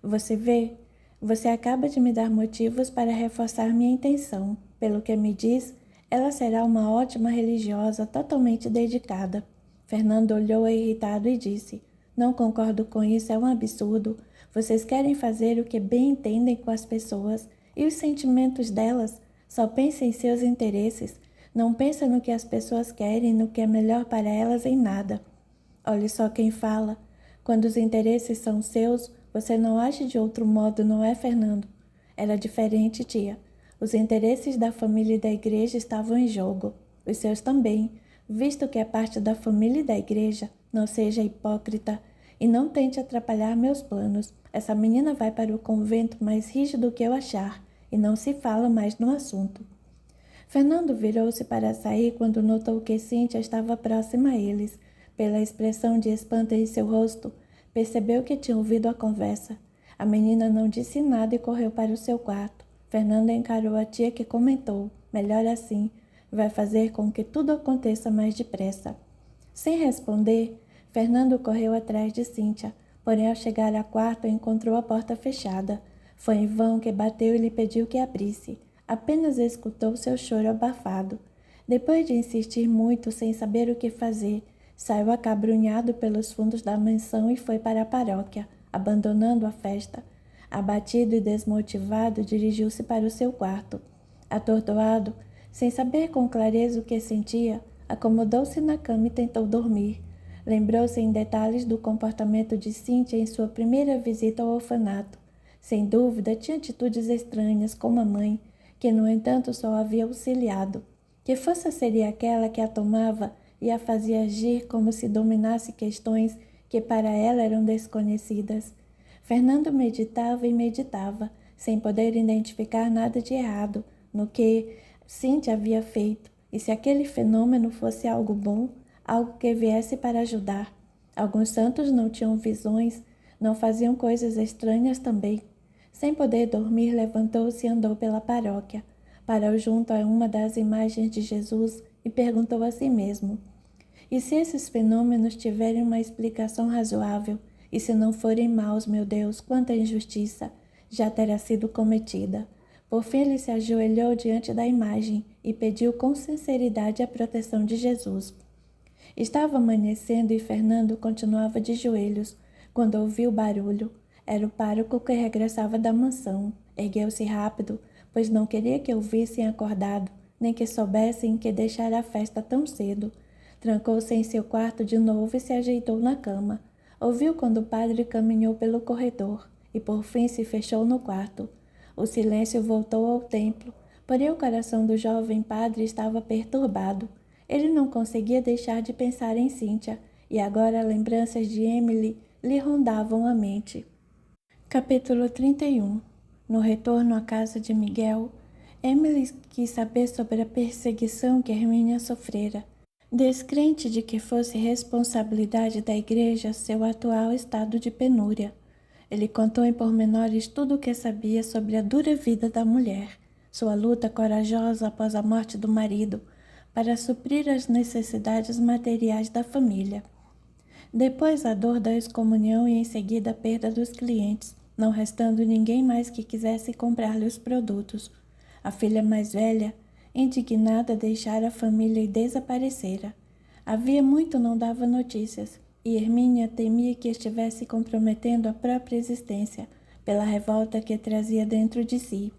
você vê? Você acaba de me dar motivos para reforçar minha intenção. Pelo que me diz, ela será uma ótima religiosa, totalmente dedicada. Fernando olhou irritado e disse: não concordo com isso, é um absurdo. Vocês querem fazer o que bem entendem com as pessoas e os sentimentos delas. Só pensem em seus interesses. Não pensem no que as pessoas querem, no que é melhor para elas em nada. Olhe só quem fala. Quando os interesses são seus, você não age de outro modo, não é, Fernando? Era diferente, tia. Os interesses da família e da igreja estavam em jogo. Os seus também. Visto que é parte da família e da igreja, não seja hipócrita e não tente atrapalhar meus planos. Essa menina vai para o convento mais rígido que eu achar e não se fala mais no assunto. Fernando virou-se para sair quando notou que Cíntia estava próxima a eles. Pela expressão de espanto em seu rosto, percebeu que tinha ouvido a conversa. A menina não disse nada e correu para o seu quarto. Fernando encarou a tia, que comentou: melhor assim, vai fazer com que tudo aconteça mais depressa. Sem responder, Fernando correu atrás de Cíntia, porém ao chegar ao quarto encontrou a porta fechada. Foi em vão que bateu e lhe pediu que abrisse. Apenas escutou seu choro abafado. Depois de insistir muito, sem saber o que fazer, saiu acabrunhado pelos fundos da mansão e foi para a paróquia, abandonando a festa. Abatido e desmotivado, dirigiu-se para o seu quarto. Atordoado, sem saber com clareza o que sentia, acomodou-se na cama e tentou dormir. Lembrou-se em detalhes do comportamento de Cíntia em sua primeira visita ao orfanato. Sem dúvida, tinha atitudes estranhas, como a mãe, que, no entanto, só havia auxiliado. Que força seria aquela que a tomava e a fazia agir como se dominasse questões que para ela eram desconhecidas? Fernando meditava e meditava, sem poder identificar nada de errado no que Cíntia havia feito, e se aquele fenômeno fosse algo bom, algo que viesse para ajudar. Alguns santos não tinham visões, não faziam coisas estranhas também. Sem poder dormir, levantou-se e andou pela paróquia. Parou junto a uma das imagens de Jesus e perguntou a si mesmo: e se esses fenômenos tiverem uma explicação razoável, e se não forem maus, meu Deus, quanta injustiça já terá sido cometida. Por fim, ele se ajoelhou diante da imagem e pediu com sinceridade a proteção de Jesus. Estava amanhecendo e Fernando continuava de joelhos quando ouviu o barulho. Era o pároco que regressava da mansão. Ergueu-se rápido, pois não queria que o vissem acordado, nem que soubessem que deixara a festa tão cedo. Trancou-se em seu quarto de novo e se ajeitou na cama. Ouviu quando o padre caminhou pelo corredor e por fim se fechou no quarto. O silêncio voltou ao templo, porém o coração do jovem padre estava perturbado. Ele não conseguia deixar de pensar em Cíntia, e agora lembranças de Emily lhe rondavam a mente. Capítulo 31. No retorno à casa de Miguel, Emily quis saber sobre a perseguição que Hermínia sofrera, descrente de que fosse responsabilidade da igreja seu atual estado de penúria. Ele contou em pormenores tudo o que sabia sobre a dura vida da mulher, sua luta corajosa após a morte do marido, para suprir as necessidades materiais da família. Depois a dor da excomunhão e em seguida a perda dos clientes, não restando ninguém mais que quisesse comprar-lhe os produtos. A filha mais velha, indignada, deixara a família e desaparecera. Havia muito não dava notícias, e Hermínia temia que estivesse comprometendo a própria existência pela revolta que trazia dentro de si.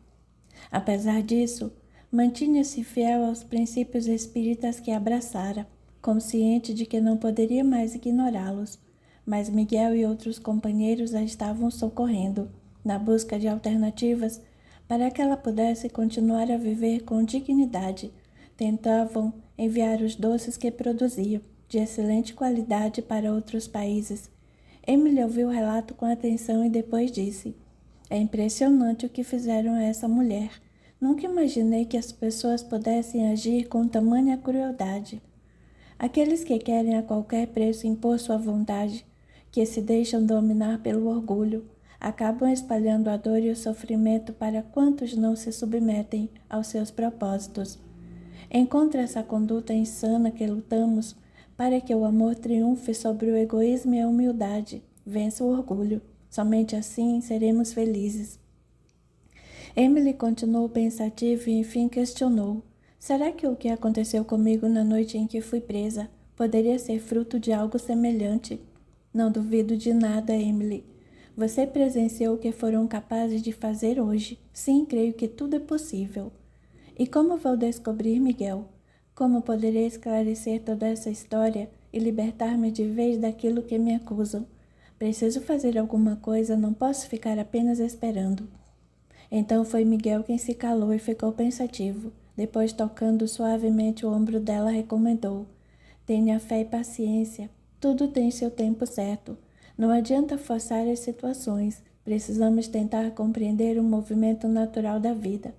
Apesar disso, mantinha-se fiel aos princípios espíritas que abraçara, consciente de que não poderia mais ignorá-los. Mas Miguel e outros companheiros a estavam socorrendo, na busca de alternativas para que ela pudesse continuar a viver com dignidade. Tentavam enviar os doces que produziam, de excelente qualidade, para outros países. Emily ouviu o relato com atenção e depois disse: é impressionante o que fizeram a essa mulher. Nunca imaginei que as pessoas pudessem agir com tamanha crueldade. Aqueles que querem a qualquer preço impor sua vontade, que se deixam dominar pelo orgulho, acabam espalhando a dor e o sofrimento para quantos não se submetem aos seus propósitos. É contra essa conduta insana que lutamos, para que o amor triunfe sobre o egoísmo e a humildade, vença o orgulho. Somente assim seremos felizes. Emily continuou pensativa e enfim questionou: será que o que aconteceu comigo na noite em que fui presa poderia ser fruto de algo semelhante? Não duvido de nada, Emily. Você presenciou o que foram capazes de fazer hoje. Sim, creio que tudo é possível. E como vou descobrir, Miguel? Como poderei esclarecer toda essa história e libertar-me de vez daquilo que me acusam? Preciso fazer alguma coisa, não posso ficar apenas esperando. Então foi Miguel quem se calou e ficou pensativo. Depois, tocando suavemente o ombro dela, recomendou: tenha fé e paciência. Tudo tem seu tempo certo. Não adianta forçar as situações. Precisamos tentar compreender o movimento natural da vida.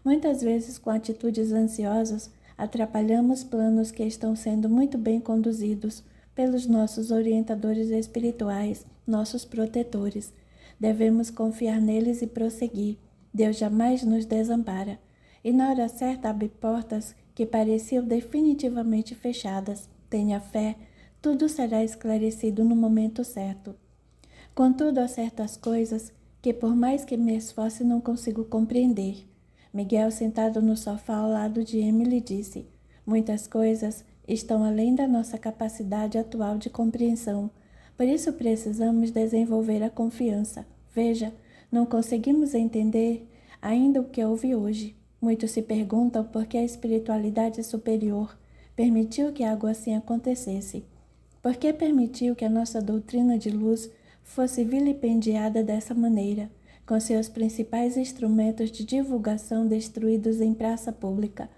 Muitas vezes, com atitudes ansiosas, atrapalhamos planos que estão sendo muito bem conduzidos pelos nossos orientadores espirituais, nossos protetores. Devemos confiar neles e prosseguir. Deus jamais nos desampara. E na hora certa abre portas que pareciam definitivamente fechadas. Tenha fé, tudo será esclarecido no momento certo. Contudo, há certas coisas que, por mais que me esforce, não consigo compreender. Miguel, sentado no sofá ao lado de Emily, disse: muitas coisas estão além da nossa capacidade atual de compreensão. Por isso precisamos desenvolver a confiança. Veja, não conseguimos entender ainda o que houve hoje. Muitos se perguntam por que a espiritualidade superior permitiu que algo assim acontecesse. Por que permitiu que a nossa doutrina de luz fosse vilipendiada dessa maneira, com seus principais instrumentos de divulgação destruídos em praça pública,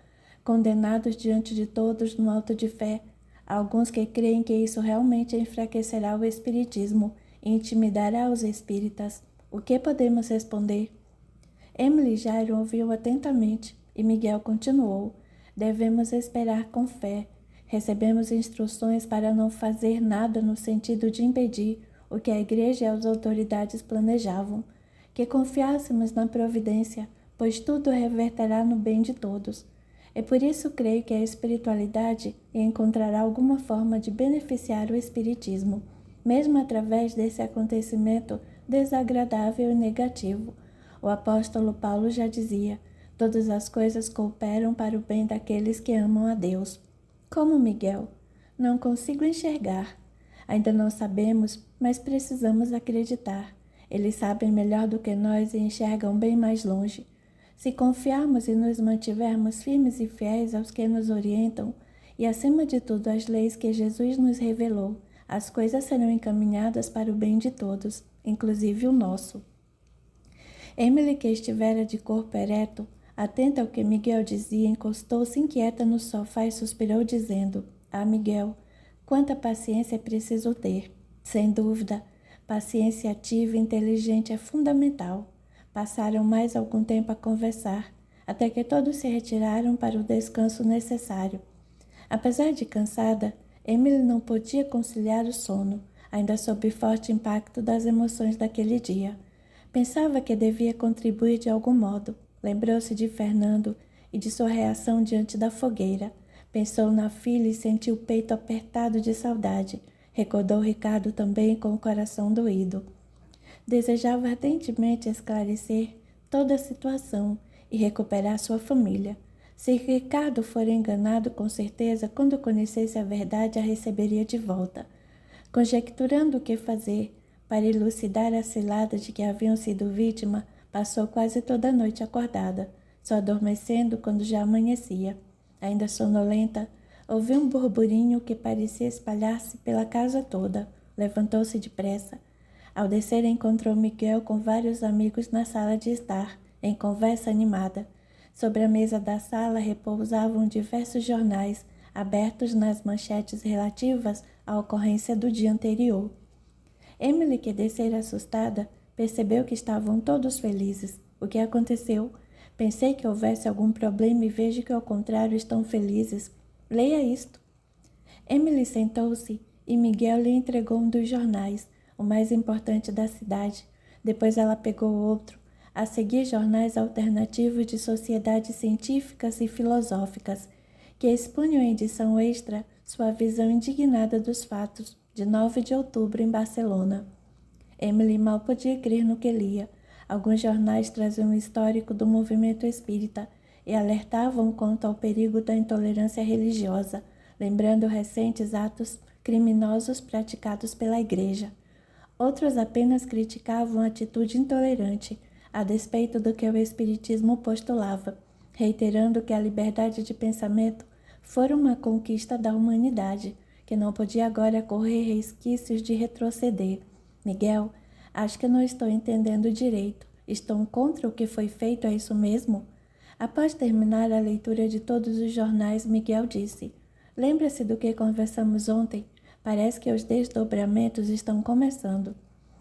condenados diante de todos no auto de fé? Há alguns que creem que isso realmente enfraquecerá o espiritismo e intimidará os espíritas. O que podemos responder? Emily e Jairo ouviu atentamente e Miguel continuou: devemos esperar com fé. Recebemos instruções para não fazer nada no sentido de impedir o que a igreja e as autoridades planejavam, que confiássemos na providência, pois tudo reverterá no bem de todos. E por isso creio que a espiritualidade encontrará alguma forma de beneficiar o espiritismo, mesmo através desse acontecimento desagradável e negativo. O apóstolo Paulo já dizia: todas as coisas cooperam para o bem daqueles que amam a Deus. Como Miguel? Não consigo enxergar. Ainda não sabemos, mas precisamos acreditar. Eles sabem melhor do que nós e enxergam bem mais longe. Se confiarmos e nos mantivermos firmes e fiéis aos que nos orientam, e acima de tudo às leis que Jesus nos revelou, as coisas serão encaminhadas para o bem de todos, inclusive o nosso. Emily, que estivera de corpo ereto, atenta ao que Miguel dizia, encostou-se inquieta no sofá e suspirou, dizendo: ah, Miguel, quanta paciência é preciso ter. Sem dúvida, paciência ativa e inteligente é fundamental. Passaram mais algum tempo a conversar, até que todos se retiraram para o descanso necessário. Apesar de cansada, Emily não podia conciliar o sono, ainda sob o forte impacto das emoções daquele dia. Pensava que devia contribuir de algum modo. Lembrou-se de Fernando e de sua reação diante da fogueira. Pensou na filha e sentiu o peito apertado de saudade. Recordou Ricardo também com o coração doído. Desejava ardentemente esclarecer toda a situação e recuperar sua família. Se Ricardo fora enganado, com certeza, quando conhecesse a verdade, a receberia de volta. Conjecturando o que fazer para elucidar a cilada de que haviam sido vítima, passou quase toda a noite acordada, só adormecendo quando já amanhecia. Ainda sonolenta, ouviu um burburinho que parecia espalhar-se pela casa toda. Levantou-se depressa. Ao descer, encontrou Miguel com vários amigos na sala de estar, em conversa animada. Sobre a mesa da sala repousavam diversos jornais, abertos nas manchetes relativas à ocorrência do dia anterior. Emily, que descera assustada, percebeu que estavam todos felizes. O que aconteceu? Pensei que houvesse algum problema e vejo que, ao contrário, estão felizes. Leia isto. Emily sentou-se e Miguel lhe entregou um dos jornais, o mais importante da cidade. Depois ela pegou outro. A seguir, jornais alternativos de sociedades científicas e filosóficas, que expunham em edição extra sua visão indignada dos fatos de 9 de outubro em Barcelona. Emily mal podia crer no que lia. Alguns jornais traziam um histórico do movimento espírita e alertavam quanto ao perigo da intolerância religiosa, lembrando recentes atos criminosos praticados pela Igreja. Outros apenas criticavam a atitude intolerante, a despeito do que o Espiritismo postulava, reiterando que a liberdade de pensamento fora uma conquista da humanidade, que não podia agora correr resquícios de retroceder. Miguel, acho que não estou entendendo direito. Estão contra o que foi feito, é isso mesmo? Após terminar a leitura de todos os jornais, Miguel disse: lembra-se do que conversamos ontem? Parece que os desdobramentos estão começando.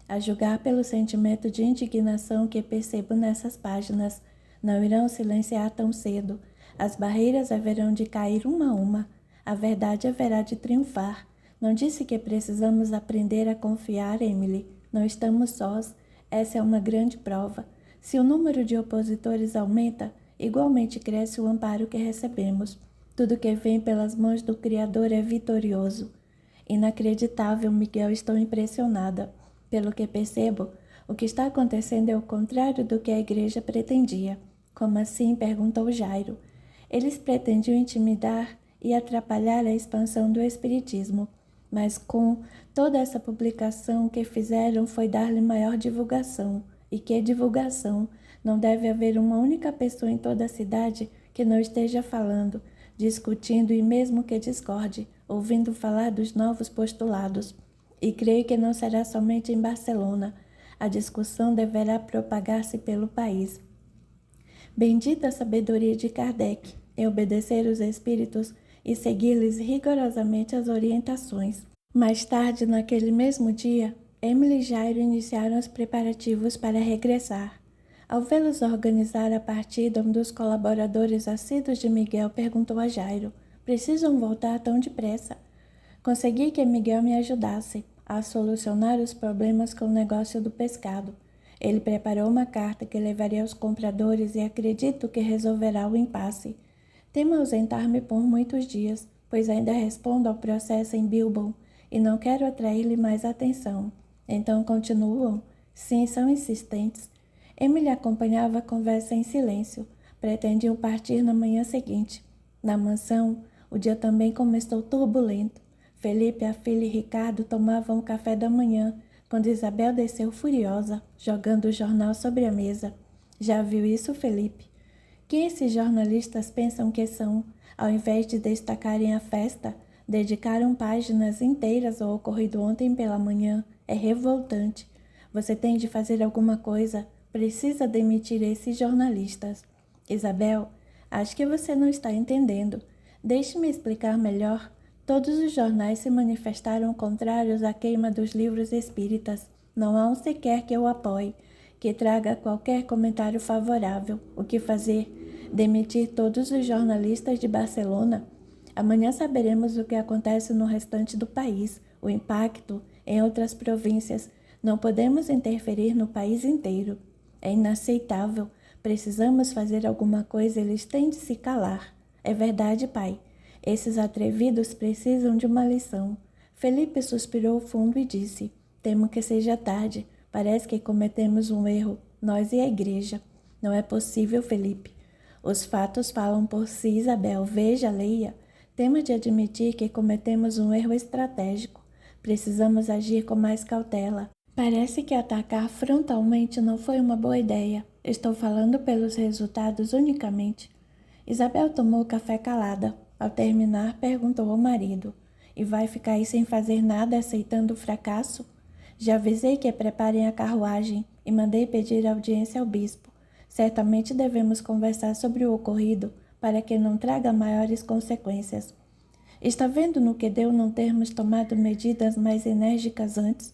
A julgar pelo sentimento de indignação que percebo nessas páginas, não irão silenciar tão cedo. As barreiras haverão de cair uma a uma. A verdade haverá de triunfar. Não disse que precisamos aprender a confiar, Emily. Não estamos sós. Essa é uma grande prova. Se o número de opositores aumenta, igualmente cresce o amparo que recebemos. Tudo que vem pelas mãos do Criador é vitorioso. Inacreditável, Miguel, estou impressionada. Pelo que percebo, o que está acontecendo é o contrário do que a igreja pretendia. Como assim? Perguntou Jairo. Eles pretendiam intimidar e atrapalhar a expansão do espiritismo, mas com toda essa publicação o que fizeram foi dar-lhe maior divulgação. E que divulgação? Não deve haver uma única pessoa em toda a cidade que não esteja falando, discutindo e mesmo que discorde, ouvindo falar dos novos postulados. E creio que não será somente em Barcelona. A discussão deverá propagar-se pelo país. Bendita a sabedoria de Kardec em obedecer os espíritos e seguir-lhes rigorosamente as orientações. Mais tarde, naquele mesmo dia, Emily e Jairo iniciaram os preparativos para regressar. Ao vê-los organizar a partida, um dos colaboradores assíduos de Miguel perguntou a Jairo: "Precisam voltar tão depressa?" Consegui que Miguel me ajudasse a solucionar os problemas com o negócio do pescado. Ele preparou uma carta que levaria aos compradores e acredito que resolverá o impasse. Temo ausentar-me por muitos dias, pois ainda respondo ao processo em Bilbao e não quero atrair-lhe mais atenção. Então continuam? Sim, são insistentes. Emily acompanhava a conversa em silêncio. Pretendiam partir na manhã seguinte. Na mansão, o dia também começou turbulento. Felipe, a filha e Ricardo tomavam o café da manhã, quando Isabel desceu furiosa, jogando o jornal sobre a mesa. Já viu isso, Felipe? Quem esses jornalistas pensam que são? Ao invés de destacarem a festa, dedicaram páginas inteiras ao ocorrido ontem pela manhã. É revoltante. Você tem de fazer alguma coisa. Precisa demitir esses jornalistas. Isabel, acho que você não está entendendo. Deixe-me explicar melhor. Todos os jornais se manifestaram contrários à queima dos livros espíritas. Não há um sequer que eu apoie, que traga qualquer comentário favorável. O que fazer? Demitir todos os jornalistas de Barcelona? Amanhã saberemos o que acontece no restante do país, o impacto em outras províncias. Não podemos interferir no país inteiro. É inaceitável. Precisamos fazer alguma coisa, eles têm de se calar. É verdade, pai. Esses atrevidos precisam de uma lição. Felipe suspirou fundo e disse: "Temo que seja tarde. Parece que cometemos um erro, nós e a igreja." "Não é possível, Felipe. Os fatos falam por si, Isabel. Veja, leia. Temos de admitir que cometemos um erro estratégico. Precisamos agir com mais cautela. Parece que atacar frontalmente não foi uma boa ideia. Estou falando pelos resultados unicamente." Isabel tomou café calada. Ao terminar, perguntou ao marido: "E vai ficar aí sem fazer nada, aceitando o fracasso?" "Já avisei que preparem a carruagem e mandei pedir audiência ao bispo. Certamente devemos conversar sobre o ocorrido para que não traga maiores consequências. Está vendo no que deu não termos tomado medidas mais enérgicas antes?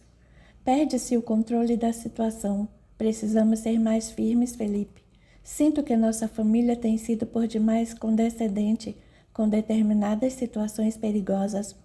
Perde-se o controle da situação. Precisamos ser mais firmes, Felipe. Sinto que nossa família tem sido por demais condescendente com determinadas situações perigosas."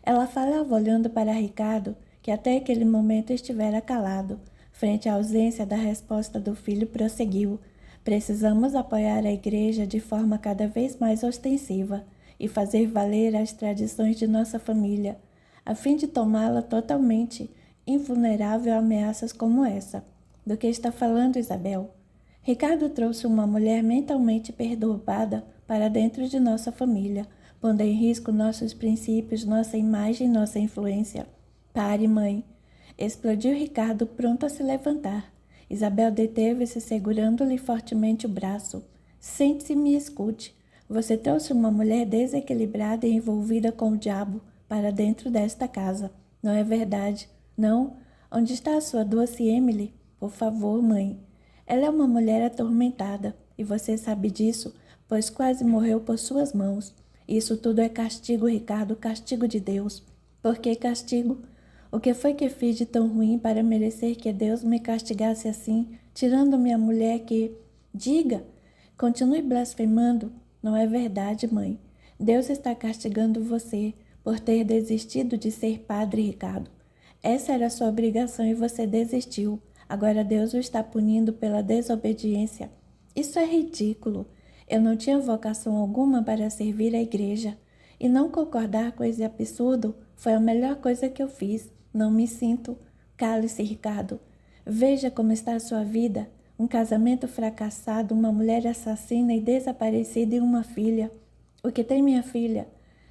Ela falava olhando para Ricardo, que até aquele momento estivera calado. Frente à ausência da resposta do filho, prosseguiu: "Precisamos apoiar a igreja de forma cada vez mais ostensiva e fazer valer as tradições de nossa família, a fim de tomá-la totalmente invulnerável a ameaças como essa." "Do que está falando, Isabel?" Ricardo trouxe uma mulher mentalmente perturbada para dentro de nossa família, pondo em risco nossos princípios, nossa imagem, nossa influência. "Pare, mãe." Explodiu Ricardo, pronto a se levantar. Isabel deteve-se, segurando-lhe fortemente o braço. "Sente-se e me escute. Você trouxe uma mulher desequilibrada e envolvida com o diabo para dentro desta casa. Não é verdade? Não? Onde está a sua doce Emily? Por favor, mãe. Ela é uma mulher atormentada, e você sabe disso, pois quase morreu por suas mãos. Isso tudo é castigo, Ricardo, castigo de Deus." "Por que castigo? O que foi que fiz de tão ruim para merecer que Deus me castigasse assim, tirando-me a mulher que..." "Diga! Continue blasfemando." "Não é verdade, mãe. Deus está castigando você por ter desistido de ser padre, Ricardo. Essa era sua obrigação e você desistiu. Agora Deus o está punindo pela desobediência. Isso é ridículo. Eu não tinha vocação alguma para servir a igreja. E não concordar com esse absurdo foi a melhor coisa que eu fiz. Não me sinto. Cale-se, Ricardo. Veja como está a sua vida. Um casamento fracassado, uma mulher assassina e desaparecida e uma filha. O que tem minha filha?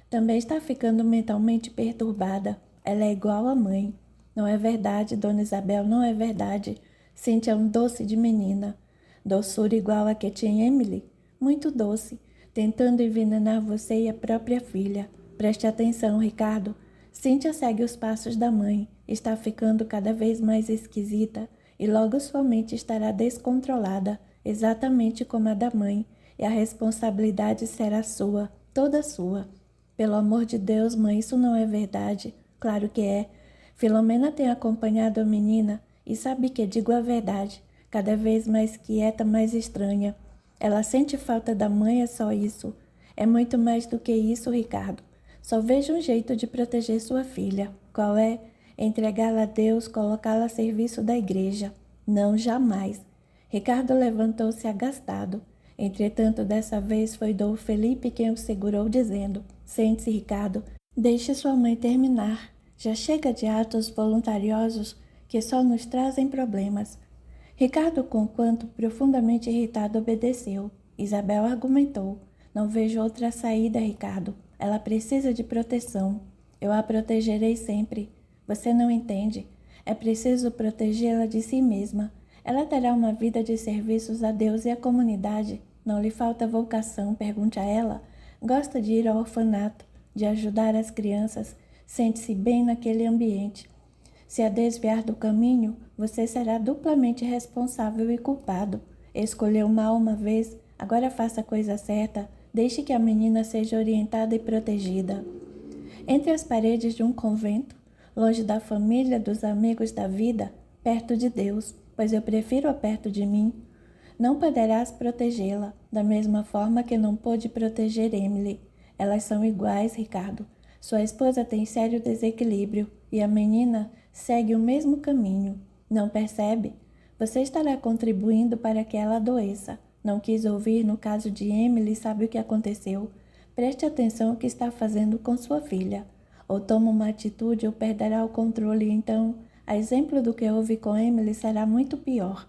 Também está ficando mentalmente perturbada. Ela é igual à mãe. Não é verdade, Dona Isabel, não é verdade. Cíntia é um doce de menina. Doçura igual a que tinha Emily. Muito doce, tentando envenenar você e a própria filha. Preste atenção, Ricardo. Cíntia segue os passos da mãe. Está ficando cada vez mais esquisita e logo sua mente estará descontrolada, exatamente como a da mãe, e a responsabilidade será sua, toda sua. Pelo amor de Deus, mãe, isso não é verdade. Claro que é. Filomena tem acompanhado a menina e sabe que digo a verdade. Cada vez mais quieta, mais estranha. Ela sente falta da mãe, é só isso. É muito mais do que isso, Ricardo. Só vejo um jeito de proteger sua filha. Qual é? Entregá-la a Deus, colocá-la a serviço da igreja. Não, jamais. Ricardo levantou-se agastado. Entretanto, dessa vez foi Dom Felipe quem o segurou, dizendo: Sente-se, Ricardo. Deixe sua mãe terminar. Já chega de atos voluntariosos que só nos trazem problemas. Ricardo, conquanto profundamente irritado, obedeceu. Isabel argumentou: Não vejo outra saída, Ricardo. Ela precisa de proteção. Eu a protegerei sempre. Você não entende. É preciso protegê-la de si mesma. Ela terá uma vida de serviços a Deus e à comunidade. Não lhe falta vocação, pergunte a ela. Gosta de ir ao orfanato, de ajudar as crianças. Sente-se bem naquele ambiente. Se a desviar do caminho, você será duplamente responsável e culpado. Escolheu mal uma vez, agora faça a coisa certa. Deixe que a menina seja orientada e protegida. Entre as paredes de um convento, longe da família, dos amigos da vida, perto de Deus, pois eu prefiro-a perto de mim. Não poderás protegê-la, da mesma forma que não pôde proteger Emily. Elas são iguais, Ricardo. Sua esposa tem sério desequilíbrio e a menina segue o mesmo caminho. Não percebe? Você estará contribuindo para que ela adoeça. Não quis ouvir no caso de Emily, sabe o que aconteceu? Preste atenção ao que está fazendo com sua filha. Ou toma uma atitude ou perderá o controle, então, a exemplo do que houve com Emily, será muito pior.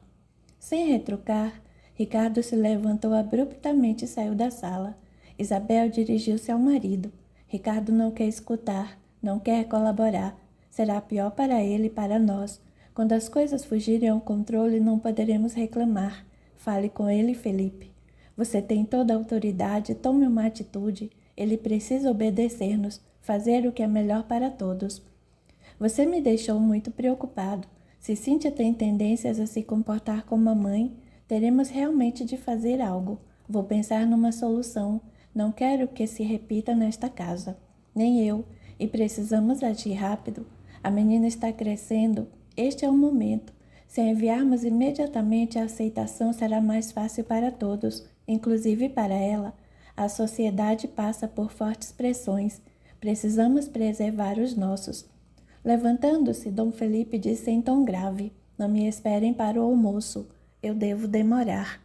Sem retrucar, Ricardo se levantou abruptamente e saiu da sala. Isabel dirigiu-se ao marido. Ricardo não quer escutar, não quer colaborar. Será pior para ele e para nós. Quando as coisas fugirem ao controle, não poderemos reclamar. Fale com ele, Felipe. Você tem toda a autoridade, tome uma atitude. Ele precisa obedecer-nos, fazer o que é melhor para todos. Você me deixou muito preocupado. Se Cíntia tem tendências a se comportar como a mãe, teremos realmente de fazer algo. Vou pensar numa solução. Não quero que se repita nesta casa. Nem eu. E precisamos agir rápido. A menina está crescendo. Este é o momento. Se enviarmos imediatamente, a aceitação será mais fácil para todos, inclusive para ela. A sociedade passa por fortes pressões. Precisamos preservar os nossos. Levantando-se, Dom Felipe disse em tom grave: Não me esperem para o almoço. Eu devo demorar.